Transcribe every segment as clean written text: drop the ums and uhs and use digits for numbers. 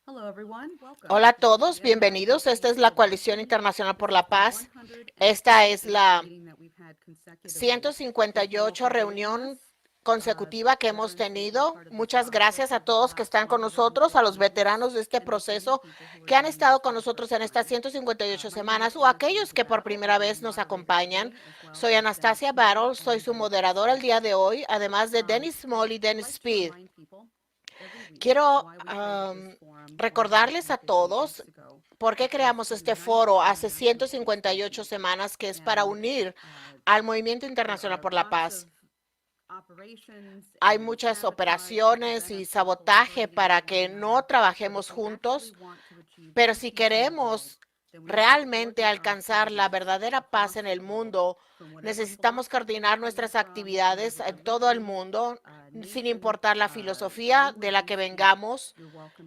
Hola a todos, bienvenidos. Esta es la Coalición Internacional por la Paz. Esta es la 158 reunión consecutiva que hemos tenido. Muchas gracias a todos que están con nosotros, a los veteranos de este proceso que han estado con nosotros en estas 158 semanas o aquellos que por primera vez nos acompañan. Soy Anastasia Battle, soy su moderadora el día de hoy, además de Dennis Small y Dennis Speed. Quiero recordarles a todos por qué creamos este foro hace 158 semanas, que es para unir al Movimiento Internacional por la Paz. Hay muchas operaciones y sabotaje para que no trabajemos juntos, pero si queremos realmente alcanzar la verdadera paz en el mundo, necesitamos coordinar nuestras actividades en todo el mundo, sin importar la filosofía de la que vengamos,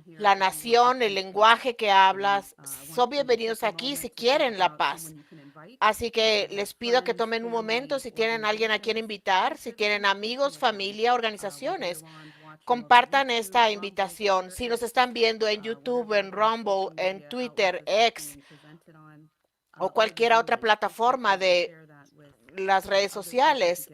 la nación, el lenguaje que hablas. Son bienvenidos aquí si quieren la paz. Así que les pido que tomen un momento si tienen a alguien a quien invitar, si tienen amigos, familia, organizaciones. Compartan esta invitación. Si nos están viendo en YouTube, en Rumble, en Twitter, X o cualquier otra plataforma de las redes sociales,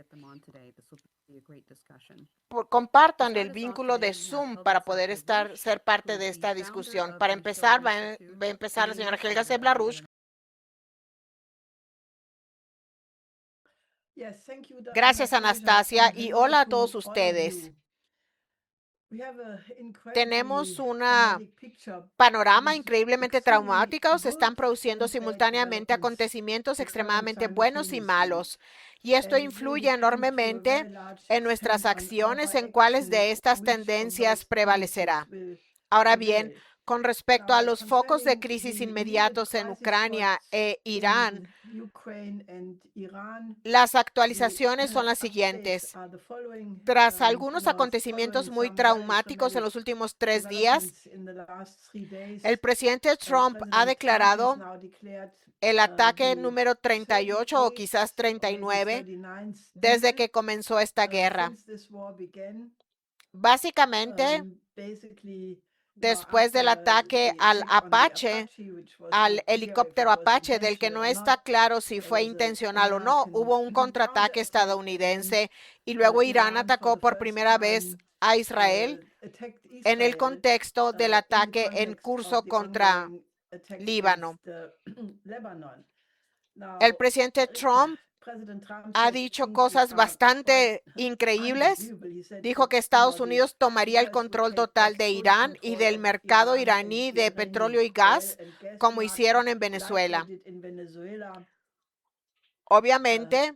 compartan el vínculo de Zoom para poder ser parte de esta discusión. Para empezar, va a empezar la señora Helga Seblarush. Gracias, Anastasia, y hola a todos ustedes. Tenemos una panorama increíblemente traumático. Se están produciendo simultáneamente acontecimientos extremadamente buenos y malos. Y esto influye enormemente en nuestras acciones, en cuáles de estas tendencias prevalecerá. Ahora bien, con respecto a los focos de crisis inmediatos en Ucrania e Irán, las actualizaciones son las siguientes. Tras algunos acontecimientos muy traumáticos en los últimos 3 días, el presidente Trump ha declarado el ataque número 38 o quizás 39 desde que comenzó esta guerra. Básicamente, después del ataque al Apache, al helicóptero Apache, del que no está claro si fue intencional o no, hubo un contraataque estadounidense y luego Irán atacó por primera vez a Israel en el contexto del ataque en curso contra Líbano. El presidente Trump ha dicho cosas bastante increíbles. Dijo que Estados Unidos tomaría el control total de Irán y del mercado iraní de petróleo y gas, como hicieron en Venezuela. Obviamente,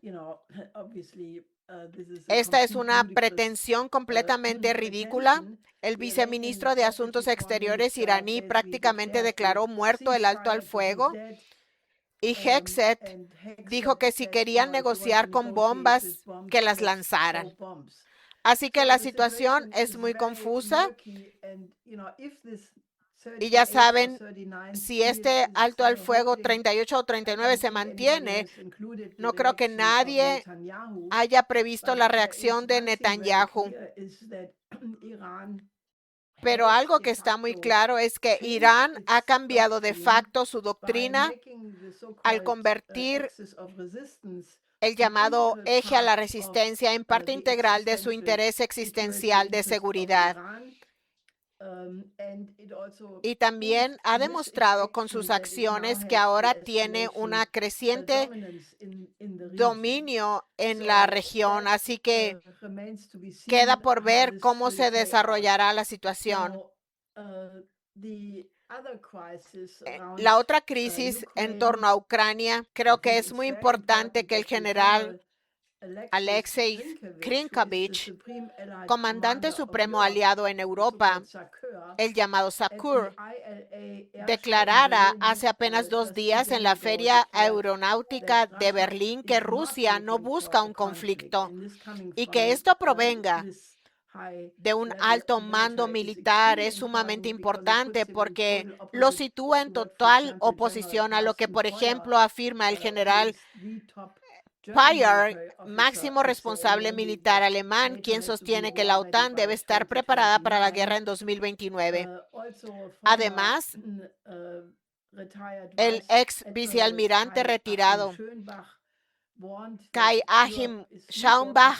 esta es una pretensión completamente ridícula. El viceministro de Asuntos Exteriores iraní prácticamente declaró muerto el alto al fuego. Y Hegseth dijo que si querían negociar con bombas, que las lanzaran. Así que la situación es muy confusa. Y ya saben, si este alto al fuego 38 o 39 se mantiene, no creo que nadie haya previsto la reacción de Netanyahu. Pero algo que está muy claro es que Irán ha cambiado de facto su doctrina al convertir el llamado eje a la resistencia en parte integral de su interés existencial de seguridad. Y también ha demostrado con sus acciones que ahora tiene una creciente dominio en la región, así que queda por ver cómo se desarrollará la situación. La otra crisis en torno a Ucrania, creo que es muy importante que el general Alexei Krinkovich, comandante supremo aliado en Europa, el llamado SACEUR, declarara hace apenas 2 días en la Feria Aeronáutica de Berlín que Rusia no busca un conflicto y que esto provenga de un alto mando militar es sumamente importante porque lo sitúa en total oposición a lo que, por ejemplo, afirma el general Payer, máximo responsable militar alemán, quien sostiene que la OTAN debe estar preparada para la guerra en 2029. Además, el ex vicealmirante retirado Kai-Achim Schaumbach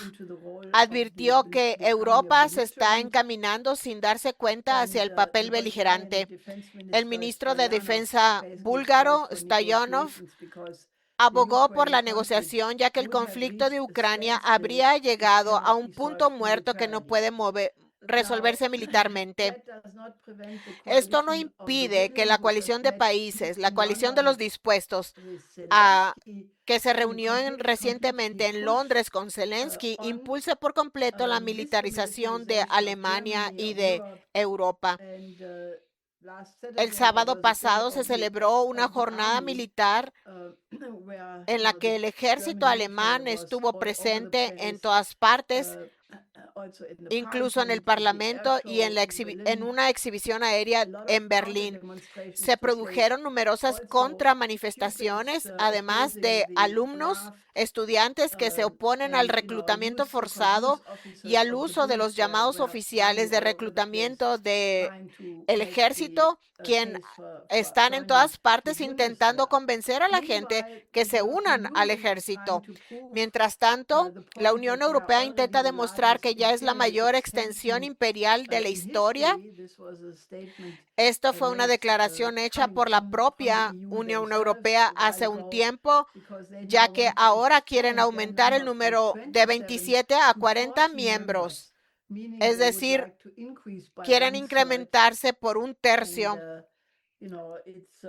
advirtió que Europa se está encaminando sin darse cuenta hacia el papel beligerante. El ministro de Defensa búlgaro, Stoyanov, abogó por la negociación, ya que el conflicto de Ucrania habría llegado a un punto muerto que no puede resolverse militarmente. Esto no impide que la coalición de países, la coalición de los dispuestos, que se reunió recientemente en Londres con Zelensky, impulse por completo la militarización de Alemania y de Europa. El sábado pasado se celebró una jornada militar en la que el ejército alemán estuvo presente en todas partes, incluso en el Parlamento y en una exhibición aérea en Berlín. Se produjeron numerosas contramanifestaciones, además de alumnos, estudiantes que se oponen al reclutamiento forzado y al uso de los llamados oficiales de reclutamiento del ejército, quien están en todas partes intentando convencer a la gente que se unan al ejército. Mientras tanto, la Unión Europea intenta demostrar que ya es la mayor extensión imperial de la historia. Esto fue una declaración hecha por la propia Unión Europea hace un tiempo, ya que ahora quieren aumentar el número de 27 a 40 miembros. Es decir, quieren incrementarse por un tercio.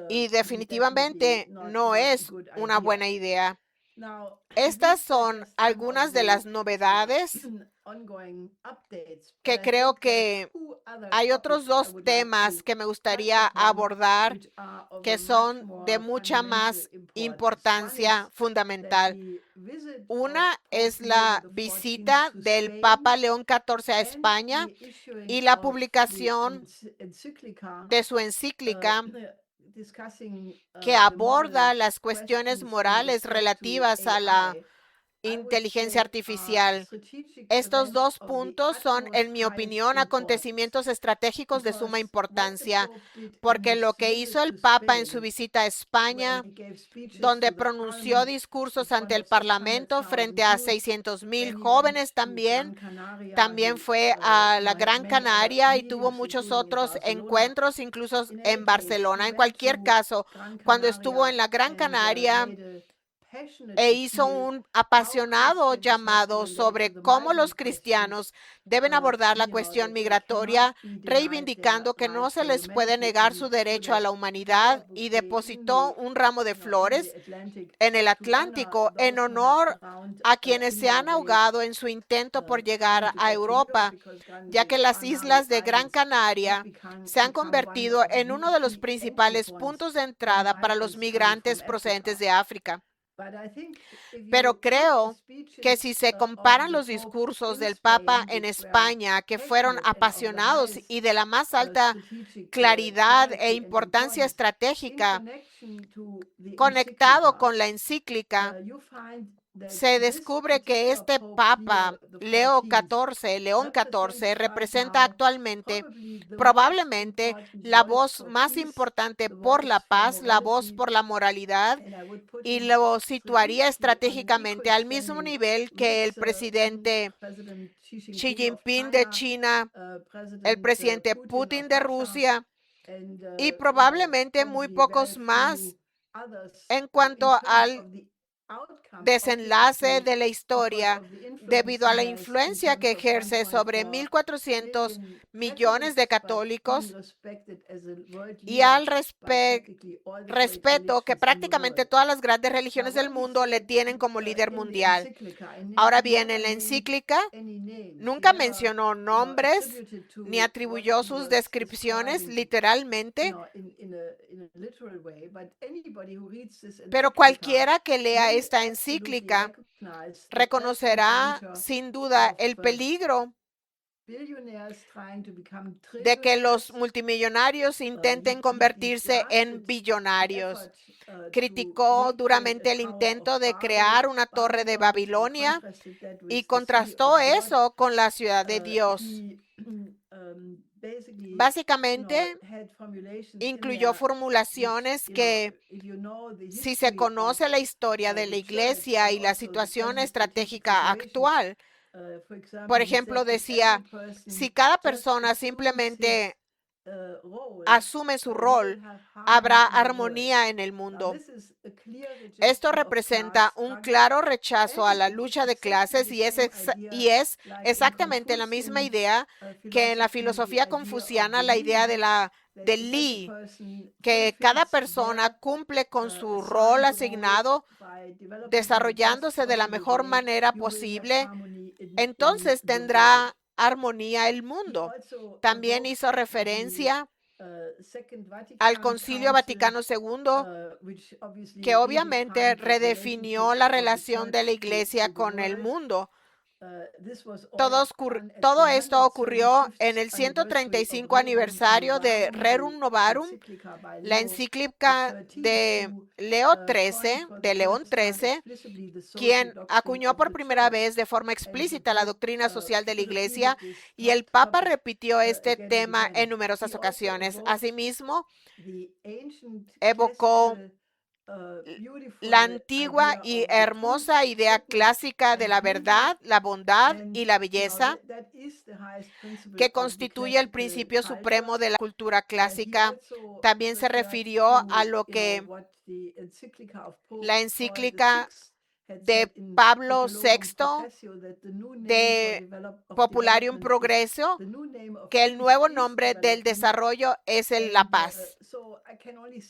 Y definitivamente no es una buena idea. Estas son algunas de las novedades que creo que hay otros dos temas que me gustaría abordar que son de mucha más importancia fundamental. Una es la visita del Papa León XIV a España y la publicación de su encíclica que aborda las cuestiones morales relativas a la inteligencia artificial. Estos dos puntos son, en mi opinión, acontecimientos estratégicos de suma importancia, porque lo que hizo el Papa en su visita a España, donde pronunció discursos ante el Parlamento frente a 600,000 jóvenes también fue a la Gran Canaria y tuvo muchos otros encuentros, incluso en Barcelona. En cualquier caso, cuando estuvo en la Gran Canaria, hizo un apasionado llamado sobre cómo los cristianos deben abordar la cuestión migratoria, reivindicando que no se les puede negar su derecho a la humanidad, y depositó un ramo de flores en el Atlántico en honor a quienes se han ahogado en su intento por llegar a Europa, ya que las islas de Gran Canaria se han convertido en uno de los principales puntos de entrada para los migrantes procedentes de África. Pero creo que si se comparan los discursos del Papa en España, que fueron apasionados y de la más alta claridad e importancia estratégica, conectado con la encíclica, se descubre que este Papa León XIV, representa actualmente probablemente la voz más importante por la paz, la voz por la moralidad, y lo situaría estratégicamente al mismo nivel que el presidente Xi Jinping de China, el presidente Putin de Rusia y probablemente muy pocos más en cuanto al desenlace de la historia, debido a la influencia que ejerce sobre 1.400 millones de católicos y al respeto que prácticamente todas las grandes religiones del mundo le tienen como líder mundial. Ahora bien, en la encíclica nunca mencionó nombres ni atribuyó sus descripciones literalmente, pero cualquiera que lea esta encíclica reconocerá sin duda el peligro de que los multimillonarios intenten convertirse en billonarios. Criticó duramente el intento de crear una torre de Babilonia y contrastó eso con la ciudad de Dios. Básicamente, incluyó formulaciones que, si se conoce la historia de la iglesia y la situación estratégica actual, por ejemplo, decía, si cada persona simplemente asume su rol, habrá armonía en el mundo. Esto representa un claro rechazo a la lucha de clases y es exactamente la misma idea que en la filosofía confuciana, la idea de Li, que cada persona cumple con su rol asignado, desarrollándose de la mejor manera posible, entonces tendrá armonía el mundo. También hizo referencia al Concilio Vaticano II, que obviamente redefinió la relación de la iglesia con el mundo. Todo esto ocurrió en el 135 aniversario de Rerum Novarum, la encíclica de León XIII, quien acuñó por primera vez de forma explícita la doctrina social de la iglesia, y el Papa repitió este tema en numerosas ocasiones. Asimismo, evocó la antigua y hermosa idea clásica de la verdad, la bondad y la belleza, que constituye el principio supremo de la cultura clásica. También se refirió a lo que la encíclica de Pablo VI de Popularium Progresso, que el nuevo nombre del desarrollo es la paz.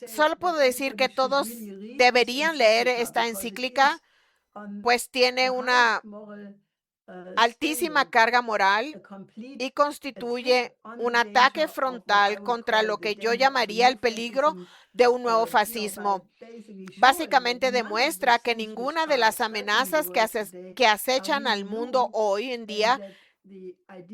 Solo puedo decir que todos deberían leer esta encíclica, pues tiene una altísima carga moral y constituye un ataque frontal contra lo que yo llamaría el peligro de un nuevo fascismo. Básicamente demuestra que ninguna de las amenazas que acechan al mundo hoy en día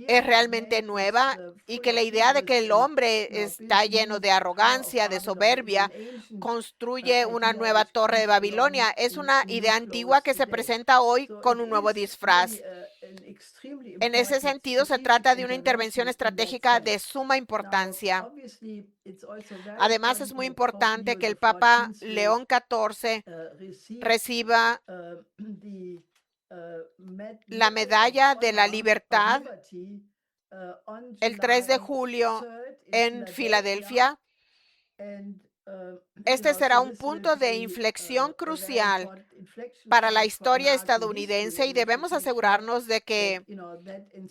es realmente nueva, y que la idea de que el hombre está lleno de arrogancia, de soberbia, construye una nueva torre de Babilonia, es una idea antigua que se presenta hoy con un nuevo disfraz. En ese sentido, se trata de una intervención estratégica de suma importancia. Además, es muy importante que el Papa León XIV reciba la medalla de la libertad el 3 de julio en Filadelfia. Este será un punto de inflexión crucial para la historia estadounidense, y debemos asegurarnos de que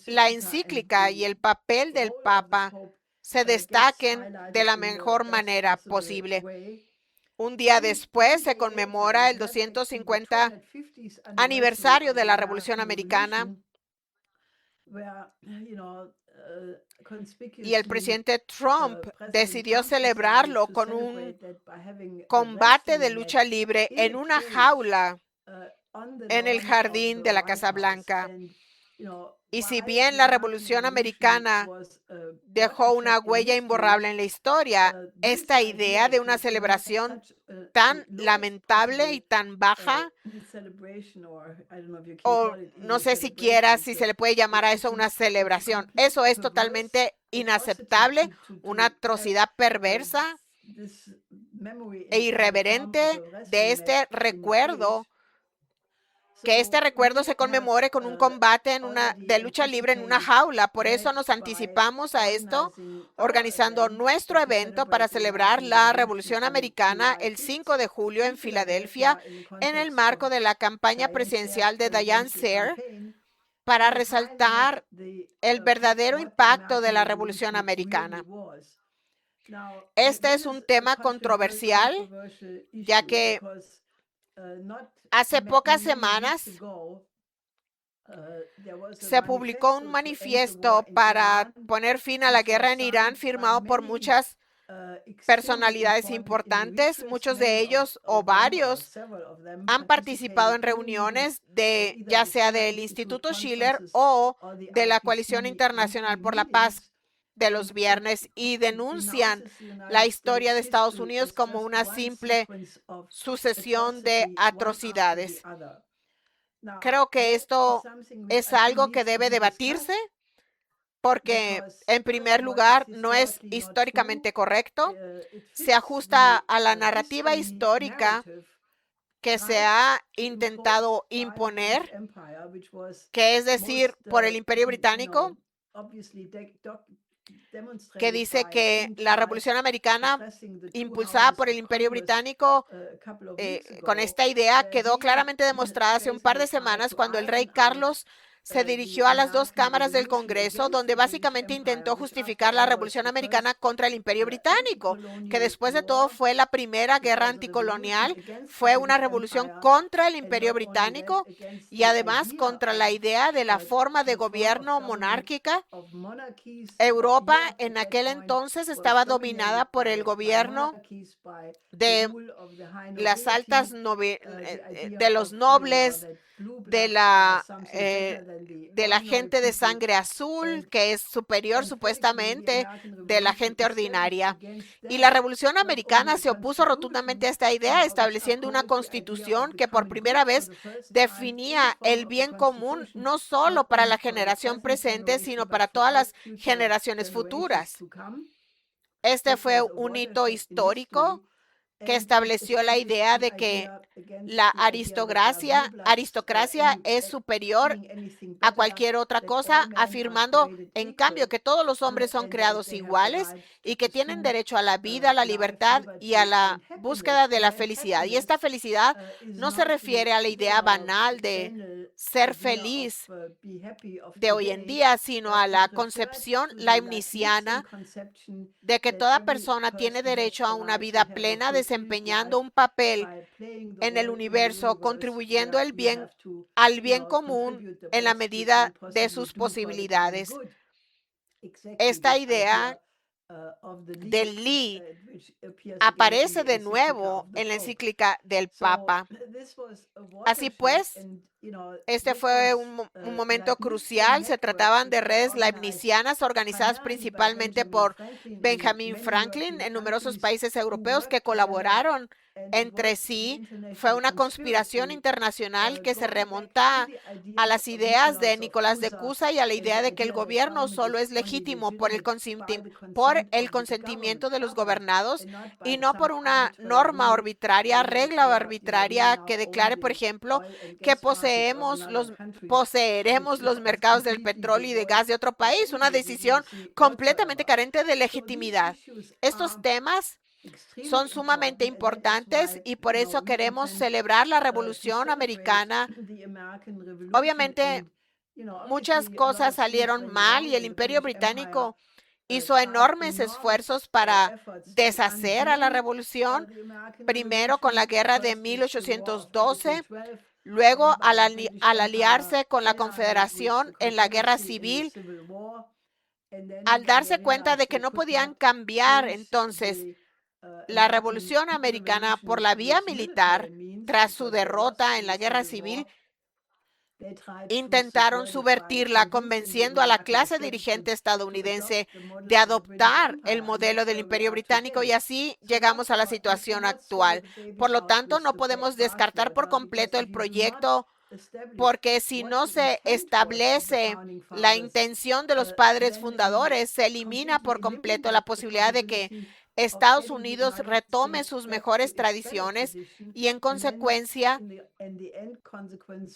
la encíclica y el papel del Papa se destaquen de la mejor manera posible. Un día después se conmemora el 250 aniversario de la Revolución Americana, y el presidente Trump decidió celebrarlo con un combate de lucha libre en una jaula en el jardín de la Casa Blanca. Y si bien la Revolución Americana dejó una huella imborrable en la historia, esta idea de una celebración tan lamentable y tan baja, o no sé siquiera si se le puede llamar a eso una celebración, eso es totalmente inaceptable, una atrocidad perversa e irreverente de este recuerdo. Que este recuerdo se conmemore con un combate de lucha libre en una jaula. Por eso nos anticipamos a esto, organizando nuestro evento para celebrar la Revolución Americana el 5 de julio en Filadelfia, en el marco de la campaña presidencial de Diane Sare, para resaltar el verdadero impacto de la Revolución Americana. Este es un tema controversial, ya que hace pocas semanas se publicó un manifiesto para poner fin a la guerra en Irán, firmado por muchas personalidades importantes, muchos de ellos o varios han participado en reuniones de ya sea del Instituto Schiller o de la Coalición Internacional por la Paz de los viernes y denuncian la historia de Estados Unidos como una simple sucesión de atrocidades. Creo que esto es algo que debe debatirse porque, en primer lugar, no es históricamente correcto, se ajusta a la narrativa histórica que se ha intentado imponer, que es decir, por el Imperio Británico, que dice que la Revolución Americana, impulsada por el Imperio Británico, con esta idea quedó claramente demostrada hace un par de semanas cuando el rey Carlos se dirigió a las dos cámaras del Congreso, donde básicamente intentó justificar la Revolución Americana contra el Imperio Británico, que después de todo fue la primera guerra anticolonial, fue una revolución contra el Imperio Británico y además contra la idea de la forma de gobierno monárquica. Europa en aquel entonces estaba dominada por el gobierno de las altas de los nobles, de la gente de sangre azul, que es superior supuestamente de la gente ordinaria. Y la Revolución Americana se opuso rotundamente a esta idea, estableciendo una constitución que por primera vez definía el bien común no solo para la generación presente, sino para todas las generaciones futuras. Este fue un hito histórico que estableció la idea de que la aristocracia es superior a cualquier otra cosa, afirmando, en cambio, que todos los hombres son creados iguales y que tienen derecho a la vida, a la libertad y a la búsqueda de la felicidad. Y esta felicidad no se refiere a la idea banal de ser feliz de hoy en día, sino a la concepción leibniziana de que toda persona tiene derecho a una vida plena, desempeñando un papel en el universo, contribuyendo al bien común en la medida de sus posibilidades. Esta idea de Lee aparece de nuevo en la encíclica del Papa. Así pues, este fue un momento crucial. Se trataban de redes leibnizianas organizadas principalmente por Benjamin Franklin en numerosos países europeos que colaboraron entre sí. Fue una conspiración internacional que se remonta a las ideas de Nicolás de Cusa y a la idea de que el gobierno solo es legítimo por el consentimiento de los gobernados y no por una norma arbitraria, regla arbitraria que declare, por ejemplo, que poseeremos los mercados del petróleo y de gas de otro país, una decisión completamente carente de legitimidad. Estos temas son sumamente importantes y por eso queremos celebrar la Revolución Americana. Obviamente, muchas cosas salieron mal y el Imperio Británico hizo enormes esfuerzos para deshacer a la revolución, primero con la guerra de 1812, luego al aliarse con la Confederación en la guerra civil, al darse cuenta de que no podían cambiar entonces la Revolución Americana por la vía militar tras su derrota en la guerra civil, intentaron subvertirla, convenciendo a la clase dirigente estadounidense de adoptar el modelo del Imperio Británico y así llegamos a la situación actual. Por lo tanto, no podemos descartar por completo el proyecto porque si no se establece la intención de los padres fundadores, se elimina por completo la posibilidad de que Estados Unidos retome sus mejores tradiciones y en consecuencia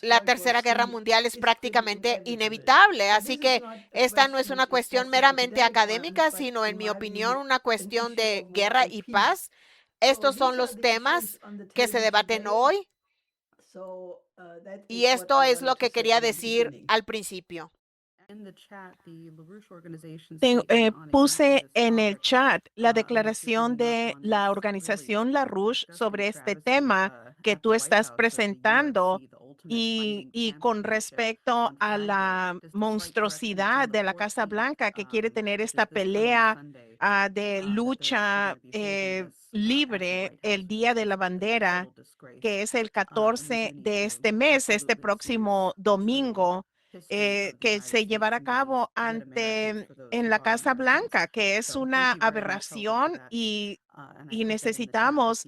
la Tercera Guerra Mundial es prácticamente inevitable. Así que esta no es una cuestión meramente académica, sino en mi opinión una cuestión de guerra y paz. Estos son los temas que se debaten hoy y esto es lo que quería decir al principio. Puse en el chat la declaración de la organización LaRouche sobre este tema que tú estás presentando y con respecto a la monstruosidad de la Casa Blanca que quiere tener esta pelea de lucha libre el Día de la Bandera, que es el 14 de este mes, este próximo domingo, que se llevará a cabo en la Casa Blanca, que es una aberración y necesitamos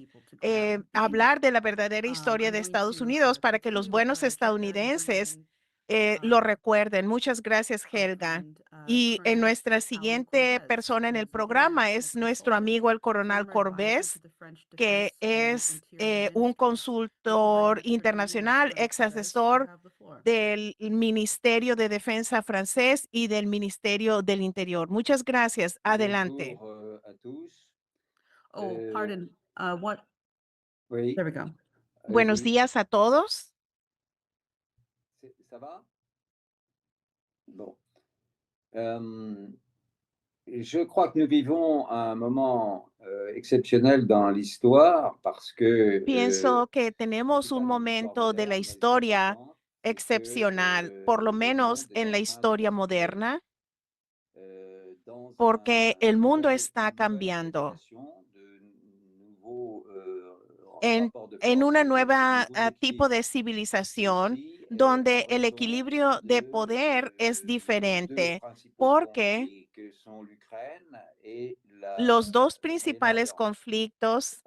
hablar de la verdadera historia de Estados Unidos para que los buenos estadounidenses lo recuerden. Muchas gracias, Helga. Y en nuestra siguiente persona en el programa es nuestro amigo el coronel Corbés, que es un consultor internacional, ex asesor del Ministerio de Defensa francés y del Ministerio del Interior. Muchas gracias. Adelante. Bonjour à tous. Oh, Euh, pardon. What? oui, There we go. Buenos allez-y. días a todos. Ça va? Bon. Euh, je crois que nous vivons un moment exceptionnel dans l'histoire parce que Pienso que en tenemos tout cas un dans l'histoire momento de la moderne, ce qui est historia frappant, c'est que excepcional, por lo le menos monde est en en la train historia d'être moderna, dans porque el mundo está une nouvelle cambiando civilisation, de nouveaux en, rapports de en force una et de nueva nouveaux défis tipo de civilización aussi en donde el raison equilibrio de poder es de deux diferente, principaux porque conflits que sont l'Ukraine et los dos le principales Moyen-Orient. conflictos,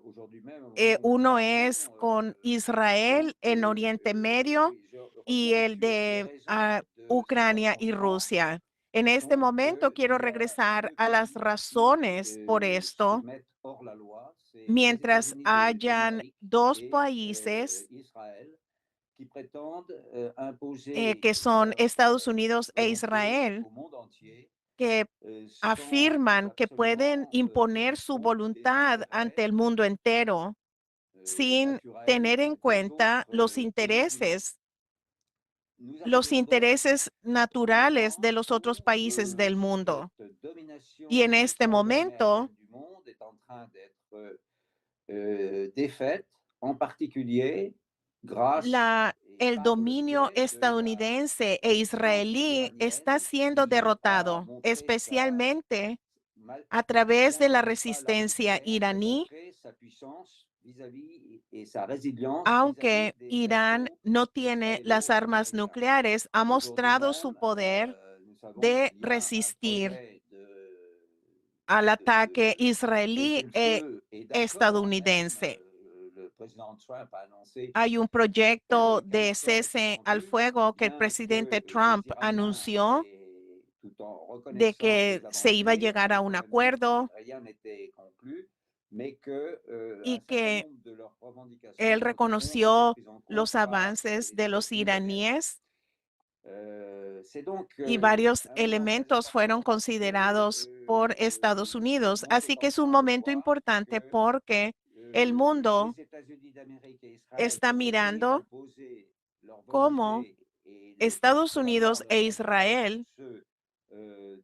Aujourd'hui même, au moment où nous uno es parlons, con je pense Israel en que, Oriente Medio oui, je y reviens el sur les de raisons de cet Ucrania y affrontement Rusia. En este sont momento quiero qu'il y a regresar deux a las pays qui razones por se esto, mettent hors la loi, c'est les mientras États-Unis hayan d'Amérique dos et países Israël qui prétendent imposer que son leur Estados Unidos e volonté Israel, au monde entier que sans afirman que pueden absolument imponer tenir su compte des voluntad ante intérêts el mundo entero sin naturels tener en des cuenta autres pays du monde. Nous los arrivons donc intereses au naturales moment de los otros où países del mundo. cette Y en domination este momento, israélo-américaine du monde est en train d'être défaite, en particulier grâce et el par le dominio biais de la estadounidense e puissance israelí está iranienne siendo qui a derrotado, montré especialmente a través de bien la n'est pas la resistencia première, qui a iraní, montré sa puissance vis-à-vis et sa résilience vis-à-vis aunque des Irán assauts no tiene las armas israélo-américains. nucleares, ha Aujourd'hui mostrado su même, poder nous savons de qu'il y a un resistir projet al ataque de israelí e cessez-le-feu et d'accord, même estadounidense. le président Trump a annoncé Hay un proyecto qu'un de accord était cese en al vue, fuego que el bien presidente que les Trump Iraniens, anunció et tout en de reconnaissant que ces se iba a avancées, llegar a un quand même acuerdo rien n'était conclu, mais que y un certain que nombre de leurs él revendications ont été reconoció prises en compte los par avances les de los États-Unis d'Amérique. iraníes C'est donc y varios un moment très elementos fueron important parce que considerados por Estados le Unidos. monde Así est que en es un train de momento voir importante que porque el mundo les États-Unis d'Amérique et Israël está peuvent aussi mirando imposer leur cómo volonté et Estados prévaloir Unidos de e leurs intérêts sur Israel, ceux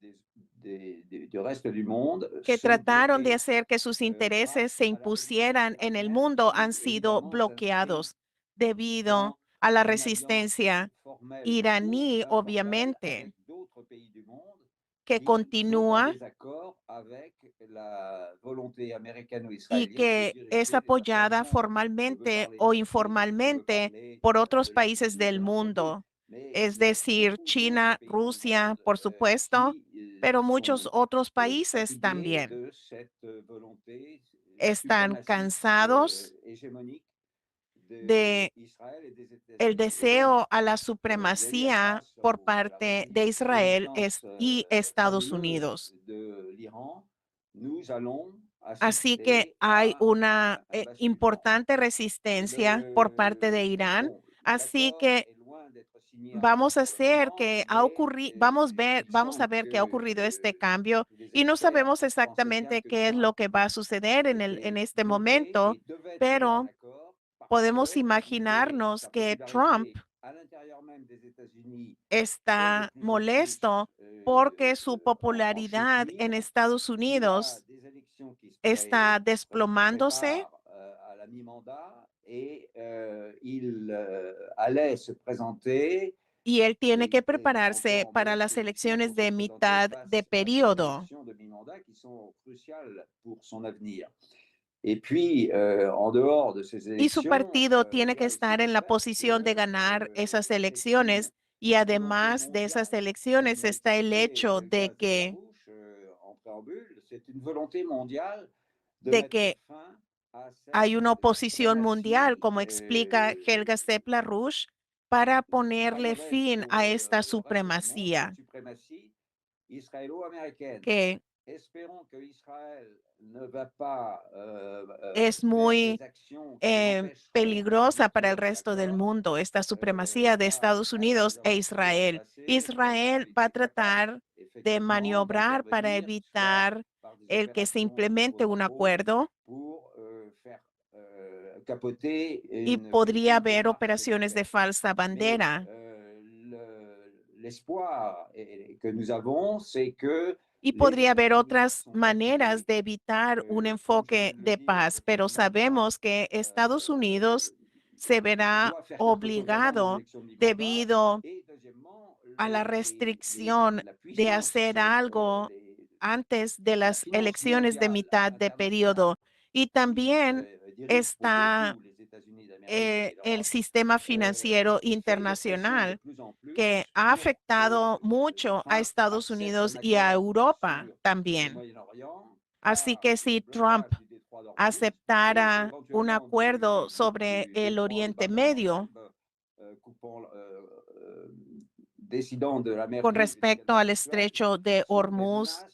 du reste du monde, que sont trataron de bloqués hacer que sus intereses grâce se à la résistance impusieran en el iranienne mundo, han qui sido évidemment s'inscrit bloqueados debido dans a la une alliance resistencia formelle ou iraní, informelle avec obviamente, d'autres pays du monde que qui sont en continúa désaccord avec la volonté y américano-israélienne de que es diriger les affaires du apoyada monde. Je veux formalmente parler de o la Chine, je veux informalmente parler por otros de países l'Indonésie del de l'autre côté, mundo, mais es il y a decir, beaucoup d'autres China, pays dans le Rusia, monde por supuesto, qui pero muchos sont otros países fatigués también de cette volonté están suprémaciste cansados hégémonique de d'Israël et des el États-Unis. Et donc, deseo a la j'allais dire, supremacía grâce por à la parte de Israel résistance y Estados fabuleuse Unidos. de l'Iran, nous allons Así que assister hay à una un basculement. importante resistencia por parte de Irán. Bon, Así l'accord que est loin d'être signé encore vamos a pour le hacer moment, que ha mais ocurrido, il vamos a semble ver que ha que ocurrido este cambio tous les y no experts sabemos pensaient bien exactamente que qué es Trump lo que va a suceder en était este bloqué momento, et devait trouver un pero accord parce podemos qu'il est, imaginarnos sa que Trump popularité à l'intérieur même des États-Unis est de está plus en plus molesto porque su en chute popularidad en libre, Estados qu'il a Unidos des élections qui se está desplomándose préparent à la mi-mandat et il allait se présenter. y él tiene Il que était prepararse encore en para bonne las position elecciones pour se de présenter mitad de face à ces periodo. élections de mi-mandat qui sont cruciales pour son avenir. Et puis, en dehors de ces Y su élections, partido il tiene y que a aussi estar le en la fait posición de que ganar esas c'est une elecciones. Y volonté además de esas mondiale, elecciones comme l'a está el expliqué hecho Gaz de Larouche en préambule, c'est une volonté mondiale de de mettre que fin à cette hay una oposición mundial, suprématie como explica Helga Seppler-Rouge, para ponerle israélienne fin sur a esta le reste du monde, cette supremacía suprématie israélo-américaine. que Espérons que Israël ne va pas es faire des muy actions qui empêcheront peligrosa para el l'aboutir de resto del l'accord. mundo, esta supremacía de Là, Estados nous Unidos e avons pris dans le Israel. passé la Israel va a politique capable, tratar de effectivement, maniobrar para d'intervenir soit evitar par des el que se opérations de implemente un contrôle acuerdo pour faire capoter y une podría politique de haber marche operaciones de sécuritaire. falsa Mais bandera. l'espoir que nous avons, c'est que Y les podría haber États-Unis otras sont maneras fatigués, de evitar un comme je viens enfoque de le de dire paz, pero précédemment, sabemos que Estados Unidos se verá doit faire quelque chose avant les obligado élections de mi-mandat. debido Et deuxièmement, a la restricción la de puissance, hacer algo antes de las l'influence elecciones de mondiale mitad de internationale periodo. Y qui también dirige pour está beaucoup les États-Unis d'Amérique et el l'Europe, sistema financiero fait de pression de internacional plus en que plus ha pour afectado que mucho a Trump Estados accepte Unidos un y a accord Europa sur le también. Moyen-Orient, Así pas que le si Trump blocage du détroit d'Ormuz, et aceptara un éventuellement acuerdo du sobre el détroit de Oriente Bab el-Mandeb, Medio coupant, décidant de la mer con Rouge et du respecto canal al de Suez, estrecho de sont des Hormuz menaces,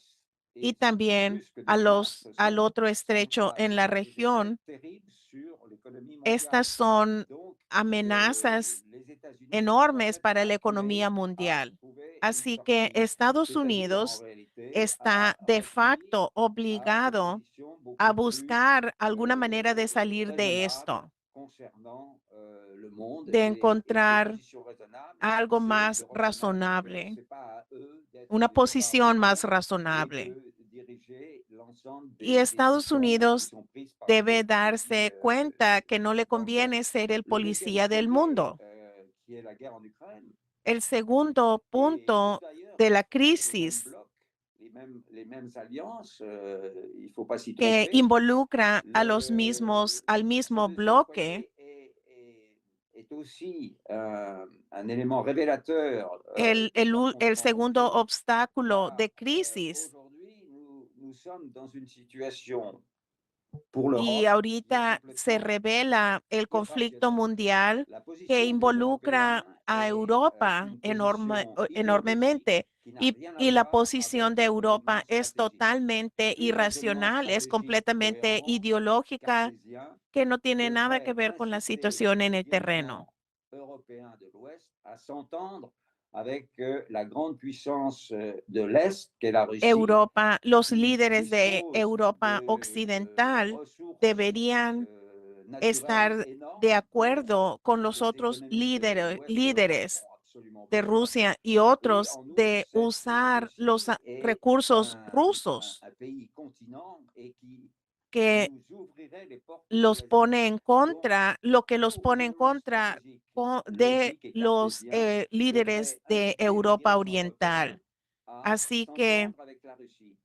y et c'est también plus que des a menaces, ce al sont, otro estrecho en la des effets región. terribles sur l'économie mondiale. Estas son Donc, amenazas les États-Unis doivent enormes être para la economía acclimés à mundial. trouver une Así que sortie, Estados c'est-à-dire en Unidos réalité está à de revenir facto à des obligado positions a beaucoup plus buscar alguna manera de salir de raisonnables esto, concernant le monde. de Et ces encontrar positions raisonnables, algo c'est de más reconnaître que razonable, ce n'est pas à eux d'être una du débat du posición más monde, mais razonable. de diriger l'ensemble Y des Estados décisions qui Unidos sont prises par debe ces pays darse cuenta que no le bancaires. conviene ser el Le deuxième policía del pilier, mundo. qui est la guerre en Ukraine, El segundo et où punto d'ailleurs de la c'est les mêmes crisis blocs, les mêmes alliances, il ne faut pas s'y que tromper. involucra a los mismos, al Ce mismo deuxième bloque, pilier est aussi un élément révélateur de la el segundo confrontation, obstáculo car de crisis. aujourd'hui, nous sommes dans une situation pour Y l'Europe qui est ahorita se complètement revela el conflicto irrationnelle. mundial La que position des involucra Européens a est Europa une position idéologique enormemente qui n'a rien à y la voir posición avec de un raisonnement Europa es stratégique. totalmente Tout raisonnement irracional, es stratégique completamente cohérent, ideológica, cartésien, que no tiene nada que devrait ver con la inciter situación les en el terreno. dirigeants européens de l'Ouest à s'entendre avec la grande puissance de l'Est, qu'est la Russie, Europa, los qui líderes de dispose Europa de occidental ressources deberían naturelles estar de énormes pour acuerdo con los les otros économies de l'Ouest de l'Europe líderes ont absolument de besoin. Rusia y Et otros en outre, de cette usar los Russie est recursos rusos un pays continent et qui que nous ouvrirait les portes de los l'Asie. pone en Donc, contra, lo que los tout pone en raisonnement contra stratégique de logique et los cartésien líderes devrait de inciter les Europa dirigeants européens Oriental. à Así que s'entendre avec la Russie.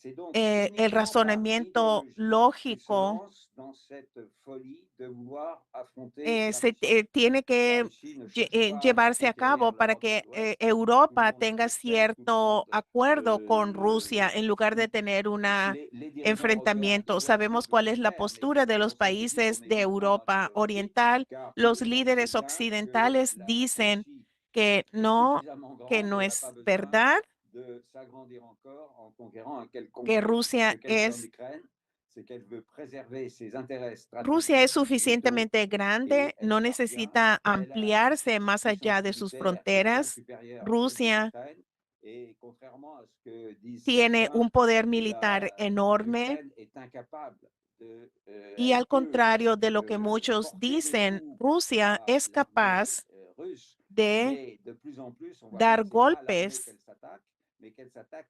C'est donc el uniquement par razonamiento idéologie qu'ils se lógico lancent dans cette folie de vouloir affronter la Russie. tiene La que Russie ne cherche pas à llevarse a conquérir cabo para l'Europe de que l'Ouest. Tout le Europa monde tenga le sait, tout le cierto monde acuerdo con Rusia en lugar de tener un les dirigeants européens de enfrentamiento. l'Ouest Sabemos le cuál es la préfèrent, mais postura de cette los pensée est libre, países mais de uniquement dans Europa notre esprit, Oriental. car tout Los le monde sait líderes bien que occidentales la dicen Russie que est suffisamment que grande no et n'a pas es besoin verdad, de s'agrandir encore en conquérant un quelconque que pays. Ce Rusia qu'elle fait en Ukraine, c'est qu'elle veut préserver ses intérêts Rusia es stratégiques, vitaux, suficientemente et grande, elle no appartient, necesita elle a une ampliarse más puissance allá de sus militaire qui est bien fronteras. supérieure à celle de Rusia l'Ukraine. Et contrairement à ce que disent tiene certains, un poder militar enorme l'Ukraine est incapable de, y elle al peut contrario de lo que muchos porter des dicen, coups Rusia à es l'armée capaz russe, de mais de plus en plus, on voit bien dar que ce n'est pas à l'armée golpes. qu'elle s'attaque, mais qu'elle s'attaque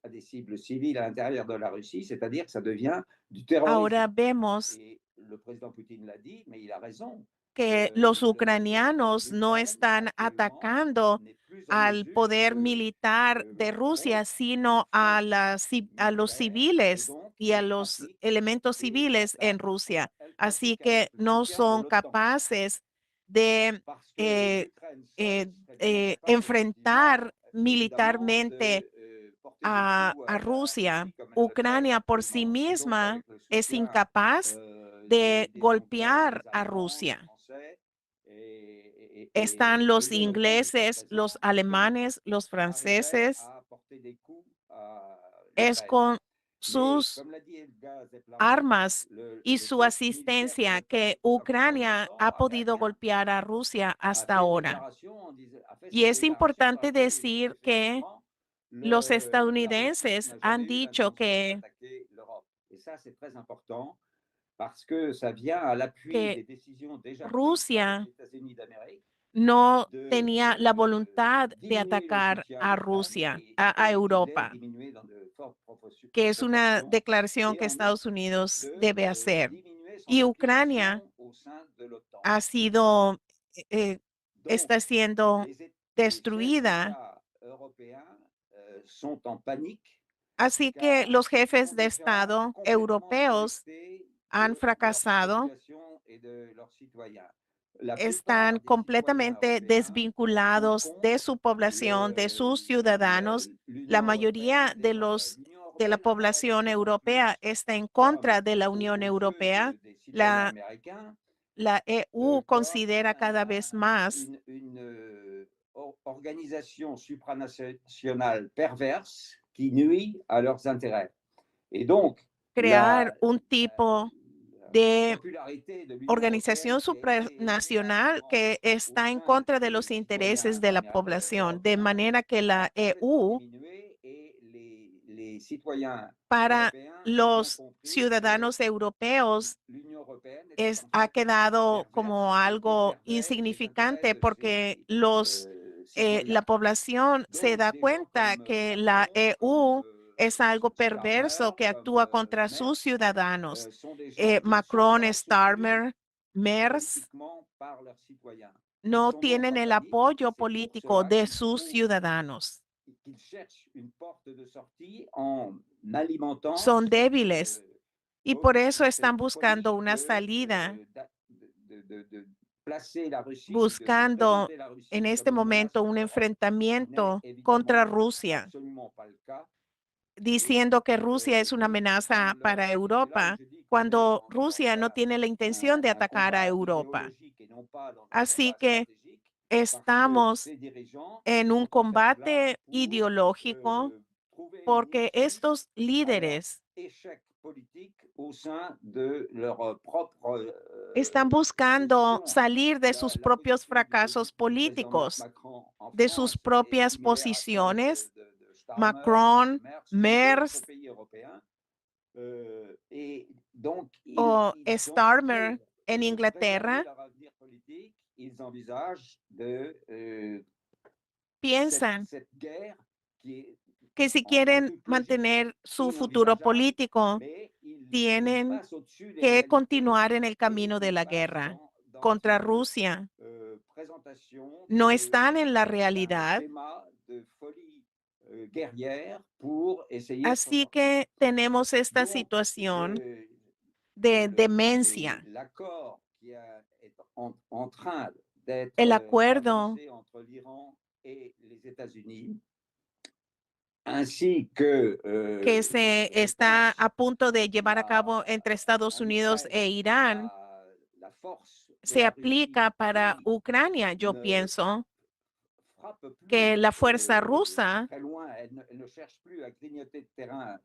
à des cibles civiles à l'intérieur de la Russie, c'est-à-dire que ça devient du terrorisme. Ahora vemos Et le président Poutine l'a dit, mais il a raison. que los Le- ucranianos no l'Ukraine están actuellement atacando n'est plus en al mesure poder de militar de Rusia, mettre sino le a, front a los militaire et civiles donc y a il los pratique elementos des civiles en attaques Rusia. Así L-classiques que avec le no soutien de son l'OTAN. capaces de Parce que eh, l'Ukraine seule serait bien capable, enfrentar effectivement, évidemment, militarmente porter des coups a à la Rusia. Russie comme elle le fait Ucrania por sí actuellement. Et donc, misma avec le es soutien incapaz de des Anglais, golpear des a Allemands, des Rusia. Français Están et los de l'OTAN jusqu'à ingleses, los présent, qui alemanes, los arriverait franceses. à porter des coups à Es l'Ukraine. con Mais sus comme l'a dit Elga Zeplarov, armas y le su peuple militaire de asistencia l'OTAN, que comme Ucrania l'OTAN ha a fait podido rien, golpear a Rusia a hasta fait une ahora. déclaration, a fait Y cette es déclaration dans importante laquelle il dit decir que qu'effectivement, los la Russie estadounidenses n'a han jamais eu dicho l'intention que, d'attaquer l'Europe. Et ça, c'est très important parce que ça vient à l'appui que des décisions déjà prises par Rusia les États-Unis d'Amérique no de tenía la voluntad de diminuer le atacar soutien à a l'Ukraine Rusia, et a il est Europa, diminué dans de fortes que es una proportions declaración et que en outre Estados Unidos de debe hacer. diminuer son Y Ucrania implication au sein de l'OTAN. ha sido, Donc, está siendo les chefs destruida. d'État européens sont en panique Así que car los ils jefes sont de déjà Estado complètement europeos déconnectés han de leur fracasado, population et de leurs citoyens. La están plupart des citoyens completamente européens sont desvinculados de contre su población, de sus ciudadanos. La l'Union mayoría européenne de l'Union de la européenne apparaît de población plus en europea plus está en comme, contra de la Unión aux yeux Europea. des citoyens La, américains, la EU comme considera cada vez más une organisation supranationale perverse qui nuit à leurs intérêts. Et donc, crear un tipo de popularité de l'Union européenne organización qui a été supranacional remarquablement que au está en sein contra de los des intereses citoyens de la población, de européens manera que a la complètement EU, diminué et les citoyens para européens ont bien los compris que ciudadanos europeos, l'Union européenne était en ha fait quedado perverse como et algo desservait les intérêts insignificante de porque ses la citoyens. población se Donc, da des gens cuenta comme que la Macron, comme EU es algo Starmer, perverso que comme actúa contra sus Merz, ciudadanos. sont des gens qui ne sont Macron, pas soutenus Starmer, Merz politiquement par leurs citoyens. Ils no sont donc tienen en el panique. apoyo C'est pour político cela de qu'ils sus trouvent, ciudadanos. qu'ils cherchent une porte de sortie en alimentant Son cette débiles y por eso están cette buscando folie una salida, de placer la Russie, de se buscando présenter la Russie en comme este une menace momento pour un l'Europe, ce qui n'est enfrentamiento contra évidemment Rusia, absolument pas le cas. Et diciendo que Rusia es una amenaza para c'est là où Europa, je dis qu'on est cuando Rusia no tiene la intención de un atacar a combat Europa. idéologique et non pas dans un Así combat que stratégique, parce que estamos ces dirigeants en un sont en fait là combate pour ideológico trouver une porque issue estos à leur líderes échec politique au sein de leur propre están buscando position. salir de sus La propios position fracasos du président políticos, Macron en de sus France est propias similaire à celle posiciones. de Starmer, Macron, de Merz ou d'autres Merz pays européens. Et donc, o ils ont Starmer pour en préserver Inglaterra leur avenir politique, ils envisagent de piensan cette guerre qui est que si en quieren toute logique mantener su futuro inenvisageable, político, mais ils tienen passent au-dessus des que réalités continuar en el et camino de ils la passent guerra dans contra une Rusia. présentation No están en la d'un realidad. schéma de folie guerrière pour essayer de s'en Así sortir. que tenemos esta Donc, situación de demencia. l'accord qui est en train d'être El acuerdo avancé entre l'Iran et les États-Unis, ainsi que, que se je está pense, a punto de llevar a cabo entre Estados en Unidos Ukraine, e Irán, la force de se la Russie aplica para qui Ucrania. Yo ne pienso frappe que plus la fuerza rusa très loin, elle ne cherche plus à grignoter de terrain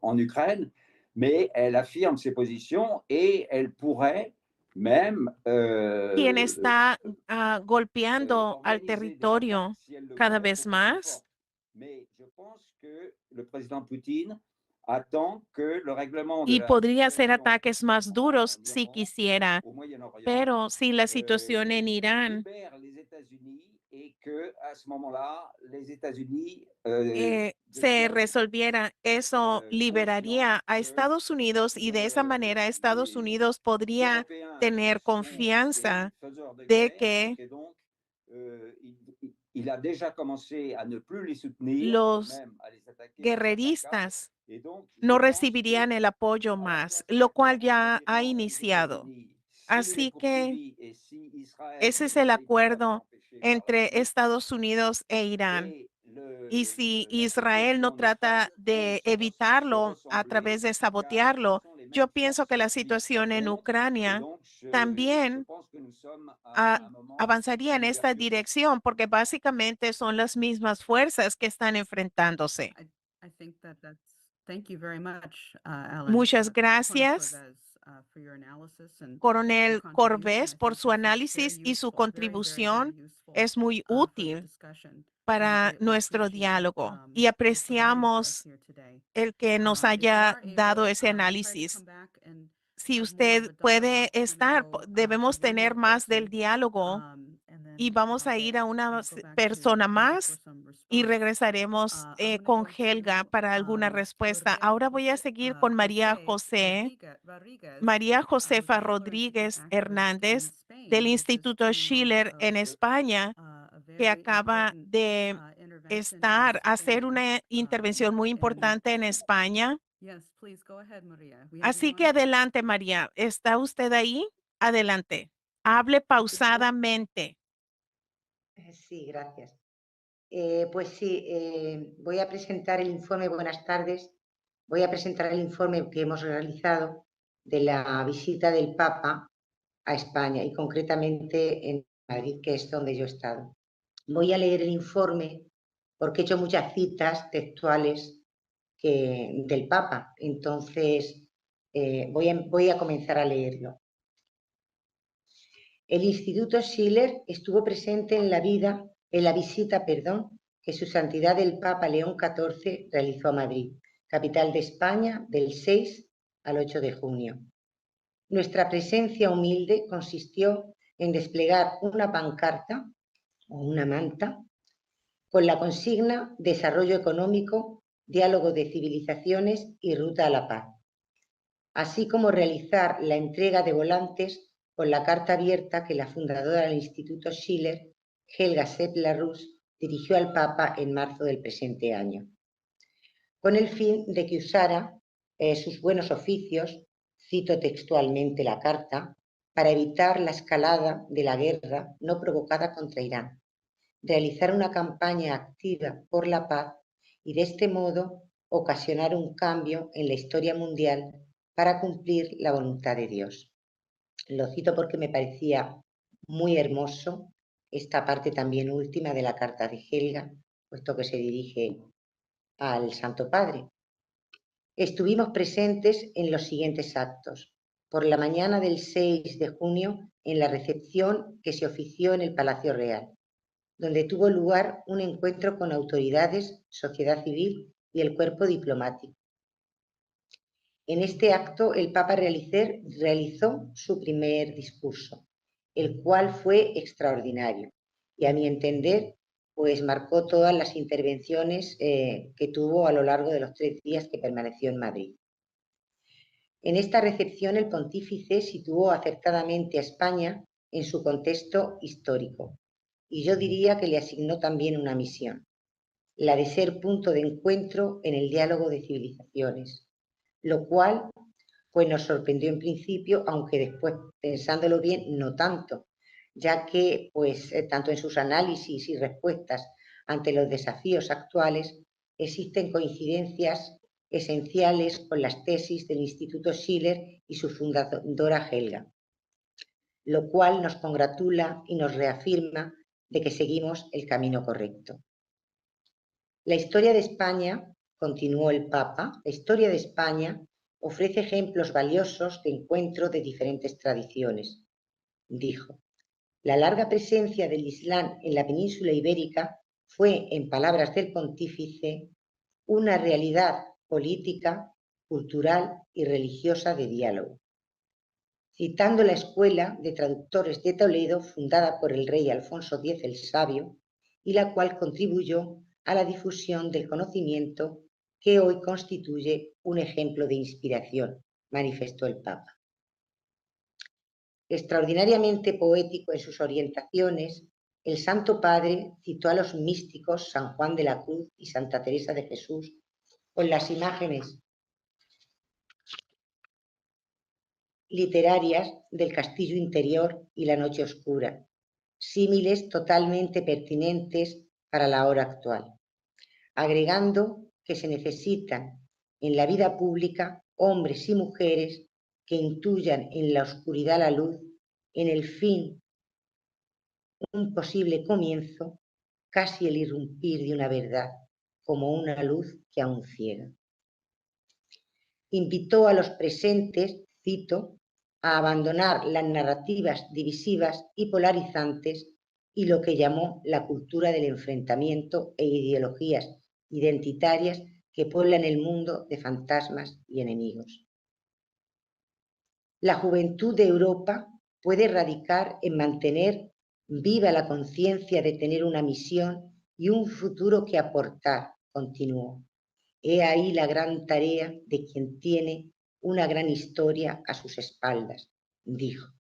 en Ukraine, mais elle affirme ses positions et elle pourrait même quien está golpeando al organiser des attaques territorio si elle le cada voulait vez beaucoup plus más. fort. Mais je pense que le président Poutine attend que le règlement de Y la podría hacer situation ataques más duros en si Iran, quisiera, au Moyen-Orient, pero si la situación en Irán libère les États-Unis et que à ce moment-là, les États-Unis se resolviera, eso liberaría a que Estados Unidos y de esa manera Estados Unidos podría Européens tener sont confianza des faiseurs de de guerre et que que donc il a déjà commencé à ne plus les soutenir et los même à les attaquer dans certains cas. guerreristas Et donc, je no pense recibirían que el apoyo à la más, fois lo pour cual la ya ha défense des iniciado. États-Unis, s'il est Así que poursuivi et si Israël ese es el n'essaye pas de acuerdo l'empêcher par la entre suite, Estados Unidos e Irán. et Y si la Israel no situation en trata Ukraine de se evitarlo a través ressembler, de car ce sabotearlo, sont les yo mêmes pienso que forces la qui situación en s'affrontent. Et Ucrania donc, je también pense que nous sommes à un moment avanzaría en esta d'ouverture. dirección porque básicamente son las mismas fuerzas que están enfrentándose. I think thank you very much, Alan. Muchas Coronel gracias, Corvez, for your analysis and your Coronel contribution. Corvés, I por think su this is very análisis y su useful, very, very, very contribución. useful, Es muy for the útil discussion. And we para greatly nuestro appreciate, diálogo y you providing for us apreciamos here today. el que nos If you haya are dado able, ese try to análisis. come back and Si have more of usted a puede dialogue. We're gonna estar, go, to debemos one tener more más del person, diálogo and then y vamos a ir a we'll una go back to persona Helga for más some y response. regresaremos I'm gonna con go Helga to, para alguna respuesta. María Ahora voy a seguir con María José, María Josefa Rodríguez Hernández del Instituto Schiller en España, que acaba de hacer una intervención muy importante en España. Yes, please go ahead, María. We have you Así que on. adelante, María. ¿Está usted ahí? Adelante. Hable pausadamente. Sí, gracias. Pues sí, voy a presentar el informe, buenas tardes, voy a presentar el informe que hemos realizado de la visita del Papa a España y concretamente en Madrid, que es donde yo he estado. Voy a leer el informe porque he hecho muchas citas textuales del Papa, entonces voy a comenzar a leerlo. El Instituto Schiller estuvo presente en la visita, que Su Santidad el Papa León XIV realizó a Madrid, capital de España, del 6 al 8 de junio. Nuestra presencia humilde consistió en desplegar una pancarta o una manta con la consigna Desarrollo económico, diálogo de civilizaciones y ruta a la paz, así como realizar la entrega de volantes con la carta abierta que la fundadora del Instituto Schiller, Helga Sepp-Larus, dirigió al Papa en marzo del presente año, con el fin de que usara sus buenos oficios, cito textualmente la carta, para evitar la escalada de la guerra no provocada contra Irán, realizar una campaña activa por la paz y de este modo ocasionar un cambio en la historia mundial para cumplir la voluntad de Dios. Lo cito porque me parecía muy hermoso esta parte también última de la carta de Helga, puesto que se dirige al Santo Padre. Estuvimos presentes en los siguientes actos. Por la mañana del 6 de junio, en la recepción que se ofició en el Palacio Real, donde tuvo lugar un encuentro con autoridades, sociedad civil y el cuerpo diplomático. En este acto, el Papa realizó su primer discurso, el cual fue extraordinario y, a mi entender, pues marcó todas las intervenciones que tuvo a lo largo de los 3 días que permaneció en Madrid. En esta recepción, el pontífice situó acertadamente a España en su contexto histórico y yo diría que le asignó también una misión, la de ser punto de encuentro en el diálogo de civilizaciones, lo cual pues nos sorprendió en principio, aunque después, pensándolo bien, no tanto, ya que pues tanto en sus análisis y respuestas ante los desafíos actuales existen coincidencias esenciales con las tesis del Instituto Schiller y su fundadora Helga, lo cual nos congratula y nos reafirma de que seguimos el camino correcto. La historia de España, continuó el Papa, la historia de España ofrece ejemplos valiosos de encuentro de diferentes tradiciones. Dijo, la larga presencia del Islam en la península ibérica fue, en palabras del pontífice, una realidad política, cultural y religiosa de diálogo. Citando la Escuela de Traductores de Toledo, fundada por el rey Alfonso X el Sabio, y la cual contribuyó a la difusión del conocimiento que hoy constituye un ejemplo de inspiración, manifestó el Papa. Extraordinariamente poético en sus orientaciones, el Santo Padre citó a los místicos San Juan de la Cruz y Santa Teresa de Jesús con las imágenes literarias del castillo interior y la noche oscura, símiles totalmente pertinentes para la hora actual, agregando que se necesitan en la vida pública hombres y mujeres que intuyan en la oscuridad la luz, en el fin un posible comienzo, casi el irrumpir de una verdad, como una luz que aún ciega. Invitó a los presentes, cito, a abandonar las narrativas divisivas y polarizantes y lo que llamó la cultura del enfrentamiento e ideologías identitarias que pueblan el mundo de fantasmas y enemigos. La juventud de Europa puede radicar en mantener viva la conciencia de tener una misión y un futuro que aportar, continuó. He ahí la gran tarea de quien tiene una gran historia a sus espaldas, dijo.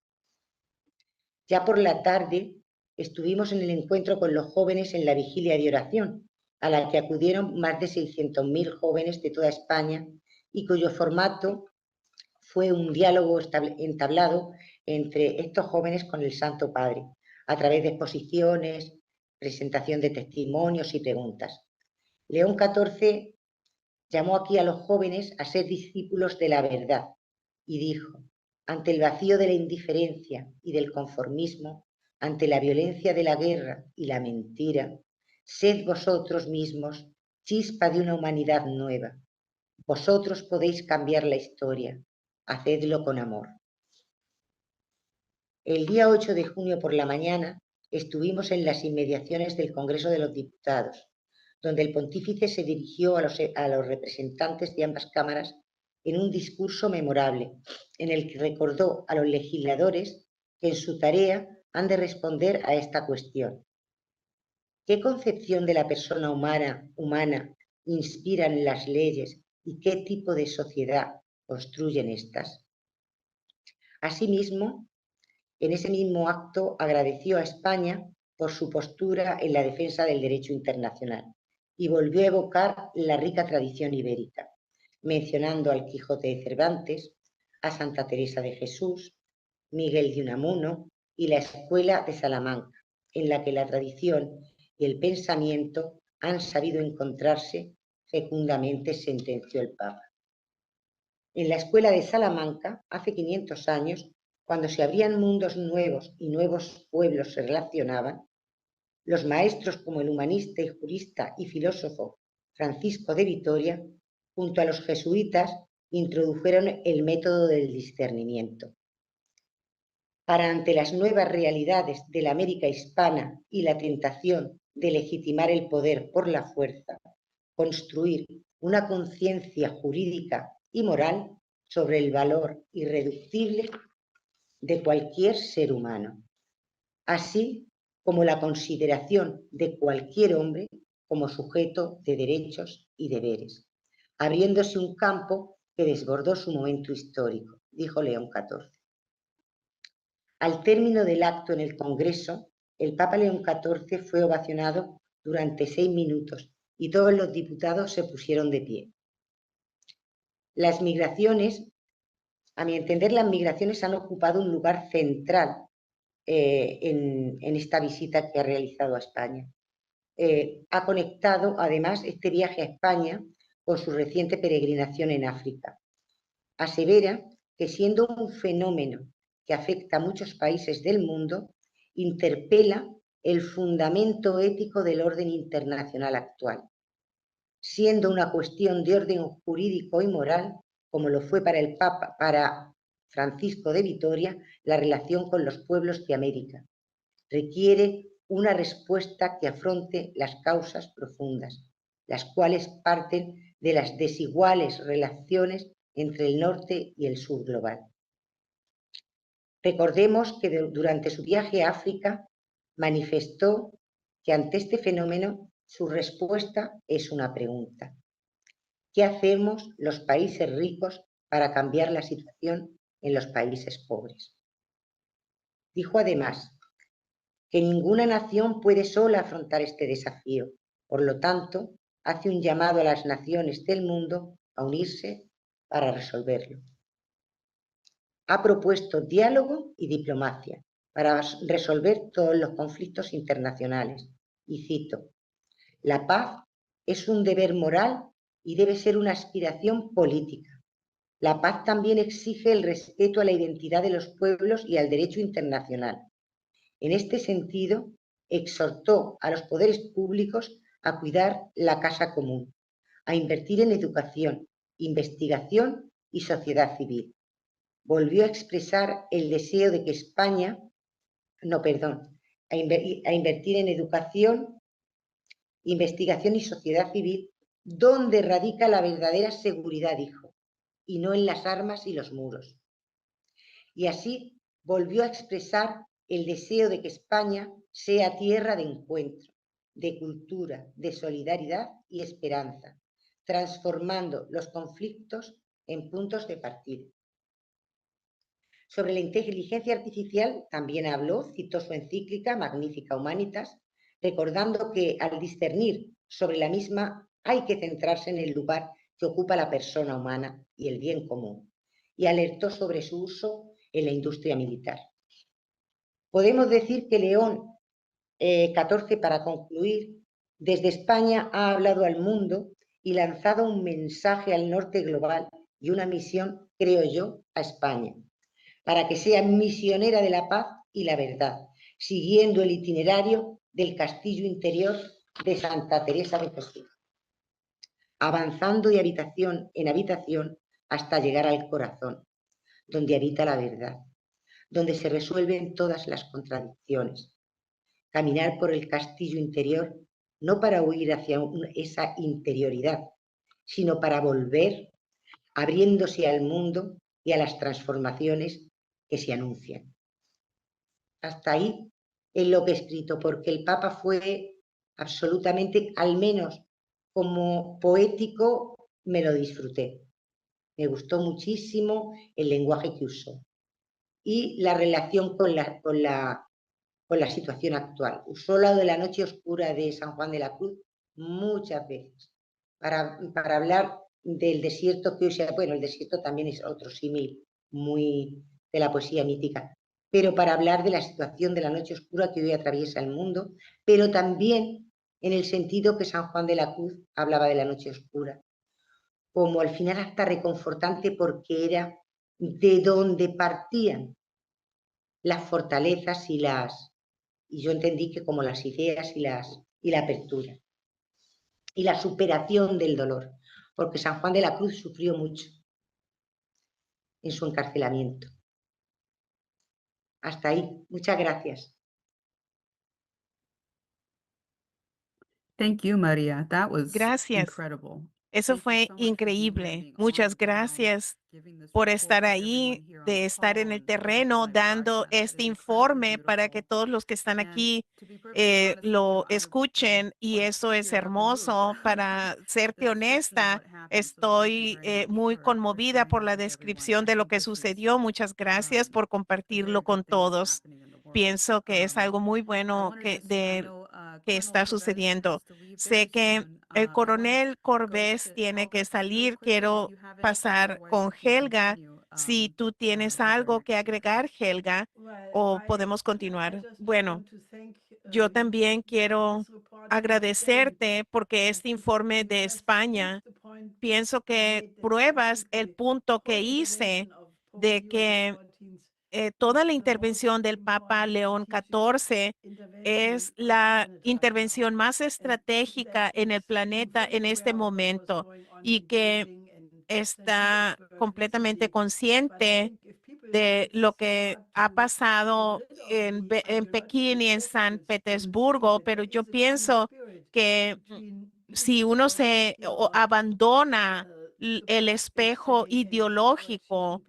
Ya por la tarde estuvimos en el encuentro con los jóvenes en la vigilia de oración, a la que acudieron más de 600.000 jóvenes de toda España y cuyo formato fue un diálogo entablado entre estos jóvenes con el Santo Padre, a través de exposiciones, presentación de testimonios y preguntas. León XIV llamó aquí a los jóvenes a ser discípulos de la verdad y dijo, ante el vacío de la indiferencia y del conformismo, ante la violencia de la guerra y la mentira, sed vosotros mismos chispa de una humanidad nueva. Vosotros podéis cambiar la historia, hacedlo con amor. El día 8 de junio por la mañana estuvimos en las inmediaciones del Congreso de los Diputados, donde el pontífice se dirigió a los representantes de ambas cámaras en un discurso memorable, en el que recordó a los legisladores que en su tarea han de responder a esta cuestión. ¿Qué concepción de la persona humana inspiran las leyes y qué tipo de sociedad construyen estas? Asimismo, en ese mismo acto agradeció a España por su postura en la defensa del derecho internacional y volvió a evocar la rica tradición ibérica, mencionando al Quijote de Cervantes, a Santa Teresa de Jesús, Miguel de Unamuno y la Escuela de Salamanca, en la que la tradición y el pensamiento han sabido encontrarse fecundamente, sentenció el Papa. En la Escuela de Salamanca, hace 500 años, cuando se abrían mundos nuevos y nuevos pueblos se relacionaban, los maestros como el humanista y jurista y filósofo Francisco de Vitoria, junto a los jesuitas, introdujeron el método del discernimiento. Para ante las nuevas realidades de la América hispana y la tentación de legitimar el poder por la fuerza, construir una conciencia jurídica y moral sobre el valor irreductible de cualquier ser humano, así como la consideración de cualquier hombre como sujeto de derechos y deberes, abriéndose un campo que desbordó su momento histórico, dijo León XIV. Al término del acto en el Congreso, el Papa León XIV fue ovacionado durante 6 minutos y todos los diputados se pusieron de pie. Las migraciones, a mi entender, las migraciones han ocupado un lugar central en esta visita que ha realizado a España. Ha conectado, además, este viaje a España con su reciente peregrinación en África. Asevera que siendo un fenómeno que afecta a muchos países del mundo, interpela el fundamento ético del orden internacional actual, siendo una cuestión de orden jurídico y moral, como lo fue para el Papa, para Francisco de Vitoria, la relación con los pueblos de América. Requiere una respuesta que afronte las causas profundas, las cuales parten de las desiguales relaciones entre el norte y el sur global. Recordemos que durante su viaje a África manifestó que ante este fenómeno su respuesta es una pregunta. ¿Qué hacemos los países ricos para cambiar la situación en los países pobres? Dijo además que ninguna nación puede sola afrontar este desafío. Por lo tanto, hace un llamado a las naciones del mundo a unirse para resolverlo. Ha propuesto diálogo y diplomacia para resolver todos los conflictos internacionales. Y cito, la paz es un deber moral y debe ser una aspiración política. La paz también exige el respeto a la identidad de los pueblos y al derecho internacional. En este sentido, exhortó a los poderes públicos a cuidar la casa común, a invertir en educación, investigación y sociedad civil. Volvió a expresar el deseo de que España, a invertir en educación, investigación y sociedad civil, donde radica la verdadera seguridad, dijo, y no en las armas y los muros. Y así volvió a expresar el deseo de que España sea tierra de encuentro, de cultura, de solidaridad y esperanza, transformando los conflictos en puntos de partida. Sobre la inteligencia artificial también habló, citó su encíclica Magnifica Humanitas, recordando que al discernir sobre la misma hay que centrarse en el lugar que ocupa la persona humana y el bien común, y alertó sobre su uso en la industria militar. Podemos decir que León XIV, para concluir, desde España ha hablado al mundo y lanzado un mensaje al norte global y una misión, creo yo, a España, para que sea misionera de la paz y la verdad, siguiendo el itinerario del castillo interior de Santa Teresa de Jesús, avanzando de habitación en habitación hasta llegar al corazón, donde habita la verdad, donde se resuelven todas las contradicciones. Caminar por el castillo interior no para huir hacia esa interioridad, sino para volver, abriéndose al mundo y a las transformaciones que se anuncian. Hasta ahí en lo que he escrito, porque el Papa fue absolutamente, al menos como poético, me lo disfruté. Me gustó muchísimo el lenguaje que usó y la relación con la situación actual. Usó lo de la noche oscura de San Juan de la Cruz muchas veces para hablar del desierto que hoy sea, bueno, el desierto también es otro símil muy de la poesía mítica, pero para hablar de la situación de la noche oscura que hoy atraviesa el mundo, pero también en el sentido que San Juan de la Cruz hablaba de la noche oscura, como al final hasta reconfortante porque era de donde partían las fortalezas y yo entendí que como las ideas y la apertura y la superación del dolor, porque San Juan de la Cruz sufrió mucho en su encarcelamiento. Hasta ahí. Muchas gracias. Thank you, Maria. That was Gracias. incredible. Eso Thank you fue so much for being here, increíble. being Muchas on the ground, gracias giving this por report estar to ahí, everyone here on de the estar en call el and for this terreno, live dando broadcast. It este is incredibly informe para que beautiful. todos los que están And aquí to be perfectly honest with you, lo I escuchen, y quite eso es teared up and moved. hermoso. Para serte The description of honesta, what happened. So thank you estoy very much muy for conmovida sharing por that la with everyone. descripción I de lo think que this is sucedió. Muchas gracias por a very compartirlo con good thing that's todos. happening in the world. Pienso que es algo muy I bueno wanna que, just, I de, know que Colonel está Corvez sucediendo. has to leave very Sé que soon. el I wanna coronel go Corbés to tiene que Helga really salir. quickly. If Quiero you have anything, pasar otherwise con we can Helga. continue Si tú tienes with our algo que next speaker. agregar, Helga, o podemos continuar. Bueno, yo también quiero agradecerte porque este informe de España, pienso que pruebas el punto que hice de que toda la intervención del Papa León XIV es la intervención más estratégica en el planeta en este momento, y que está completamente consciente de lo que ha pasado en Pekín y en San Petersburgo, pero yo pienso que si uno abandona el espejo ideológico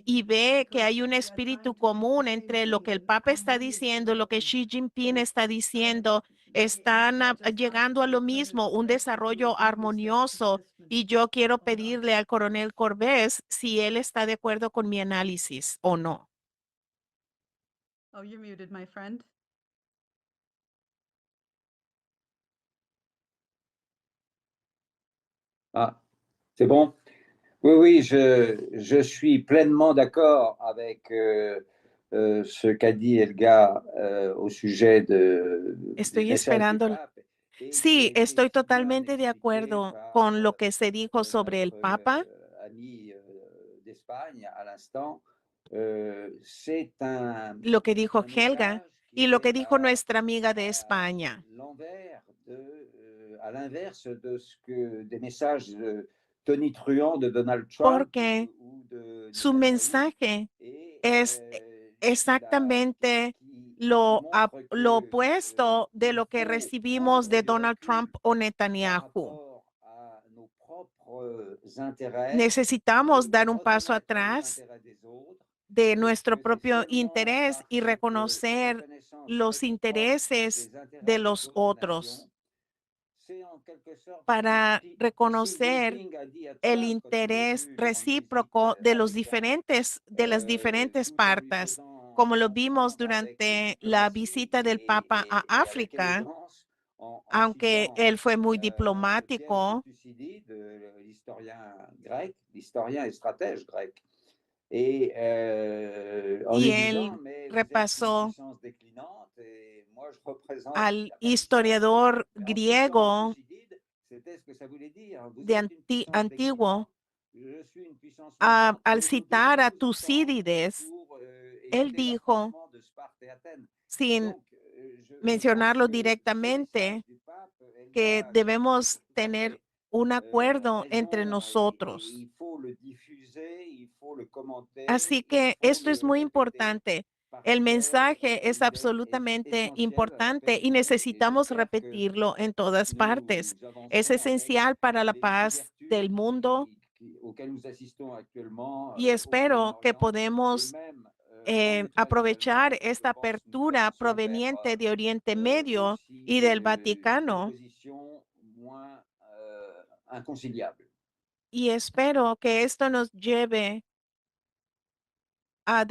y ve que hay un espíritu común entre lo que el Papa está diciendo, lo que Xi Jinping está diciendo, están llegando a lo mismo, un desarrollo armonioso. Y yo quiero pedirle al coronel Corbés si él está de acuerdo con mi análisis o no. Oh, you're muted, my friend. Ah, c'est bon? Oui, oui, je suis pleinement d'accord avec ce qu'a dit Elga au sujet du Estoy message du esperando. pape et qui a Sí, été estoy si bien totalmente de expliqué acuerdo par con lo que se dijo sobre el notre Papa, ami d'Espagne à l'instant. C'est lo que dijo un Helga message y qui lo que est dijo nuestra amiga de España, à l'inverse de ce que des messages tonitruants de Donald Trump porque ou de su Netanyahou mensaje et es exactamente qui lo montre lo que opuesto de il lo que faut recibimos prendre de du Donald recul Trump o par Netanyahu. rapport à nos propres intérêts Necesitamos et dar un paso reconnaître les atrás intérêts des autres de et nuestro que c'est propio seulement interés par y cette reconocer reconnaissance los réciproque intereses des de intérêts des los autres otros nations, c'est en quelque sorte ce que para Xi reconocer Jinping a dit à el Trump quand il est interés venu lui rendre visite recíproco de à los Pékin, diferentes, de las diferentes tout en lui partes, faisant como lo vimos comprendre avec durante la diplomatie visita del Papa a et avec África, élégance, en aunque citant él fue muy Diane de diplomático Thucydide, l'historien grec, l'historien et stratège grec, et en y lui disant, él mais vous êtes une repasó puissance déclinante et moi je représente al l'apparition. historiador Mais en citant griego Thucydide, c'était ce que ça voulait dire. Vous de êtes une puissance antiguo, déclinante, je suis une puissance montante, al mais je citar a donne tout ce temps Tucídides, pour él éviter dijo, l'affrontement de Sparte et Athènes. sin Donc, je pense mencionarlo que ce message directamente, du pape, que Elga, c'est debemos tout à tener fait un acuerdo entre raison et nosotros. il faut le diffuser, il faut le Así commenter, il que faut esto es le muy répéter importante. parce El mensaje es qu'il est absolutamente essentiel à la paix importante du y monde et necesitamos j'espère que repetirlo en todas nous partes. Es avancerons avec esencial para la les paz del ouvertures mundo auxquelles nous assistons actuellement y au espero que Moyen-Orient et podemos même en Ukraine aprovechar également. Je esta pense que nous apertura commençons vers proveniente de Oriente Medio y aussi del des Vaticano positions moins inconciliables. y espero que esto nos lleve a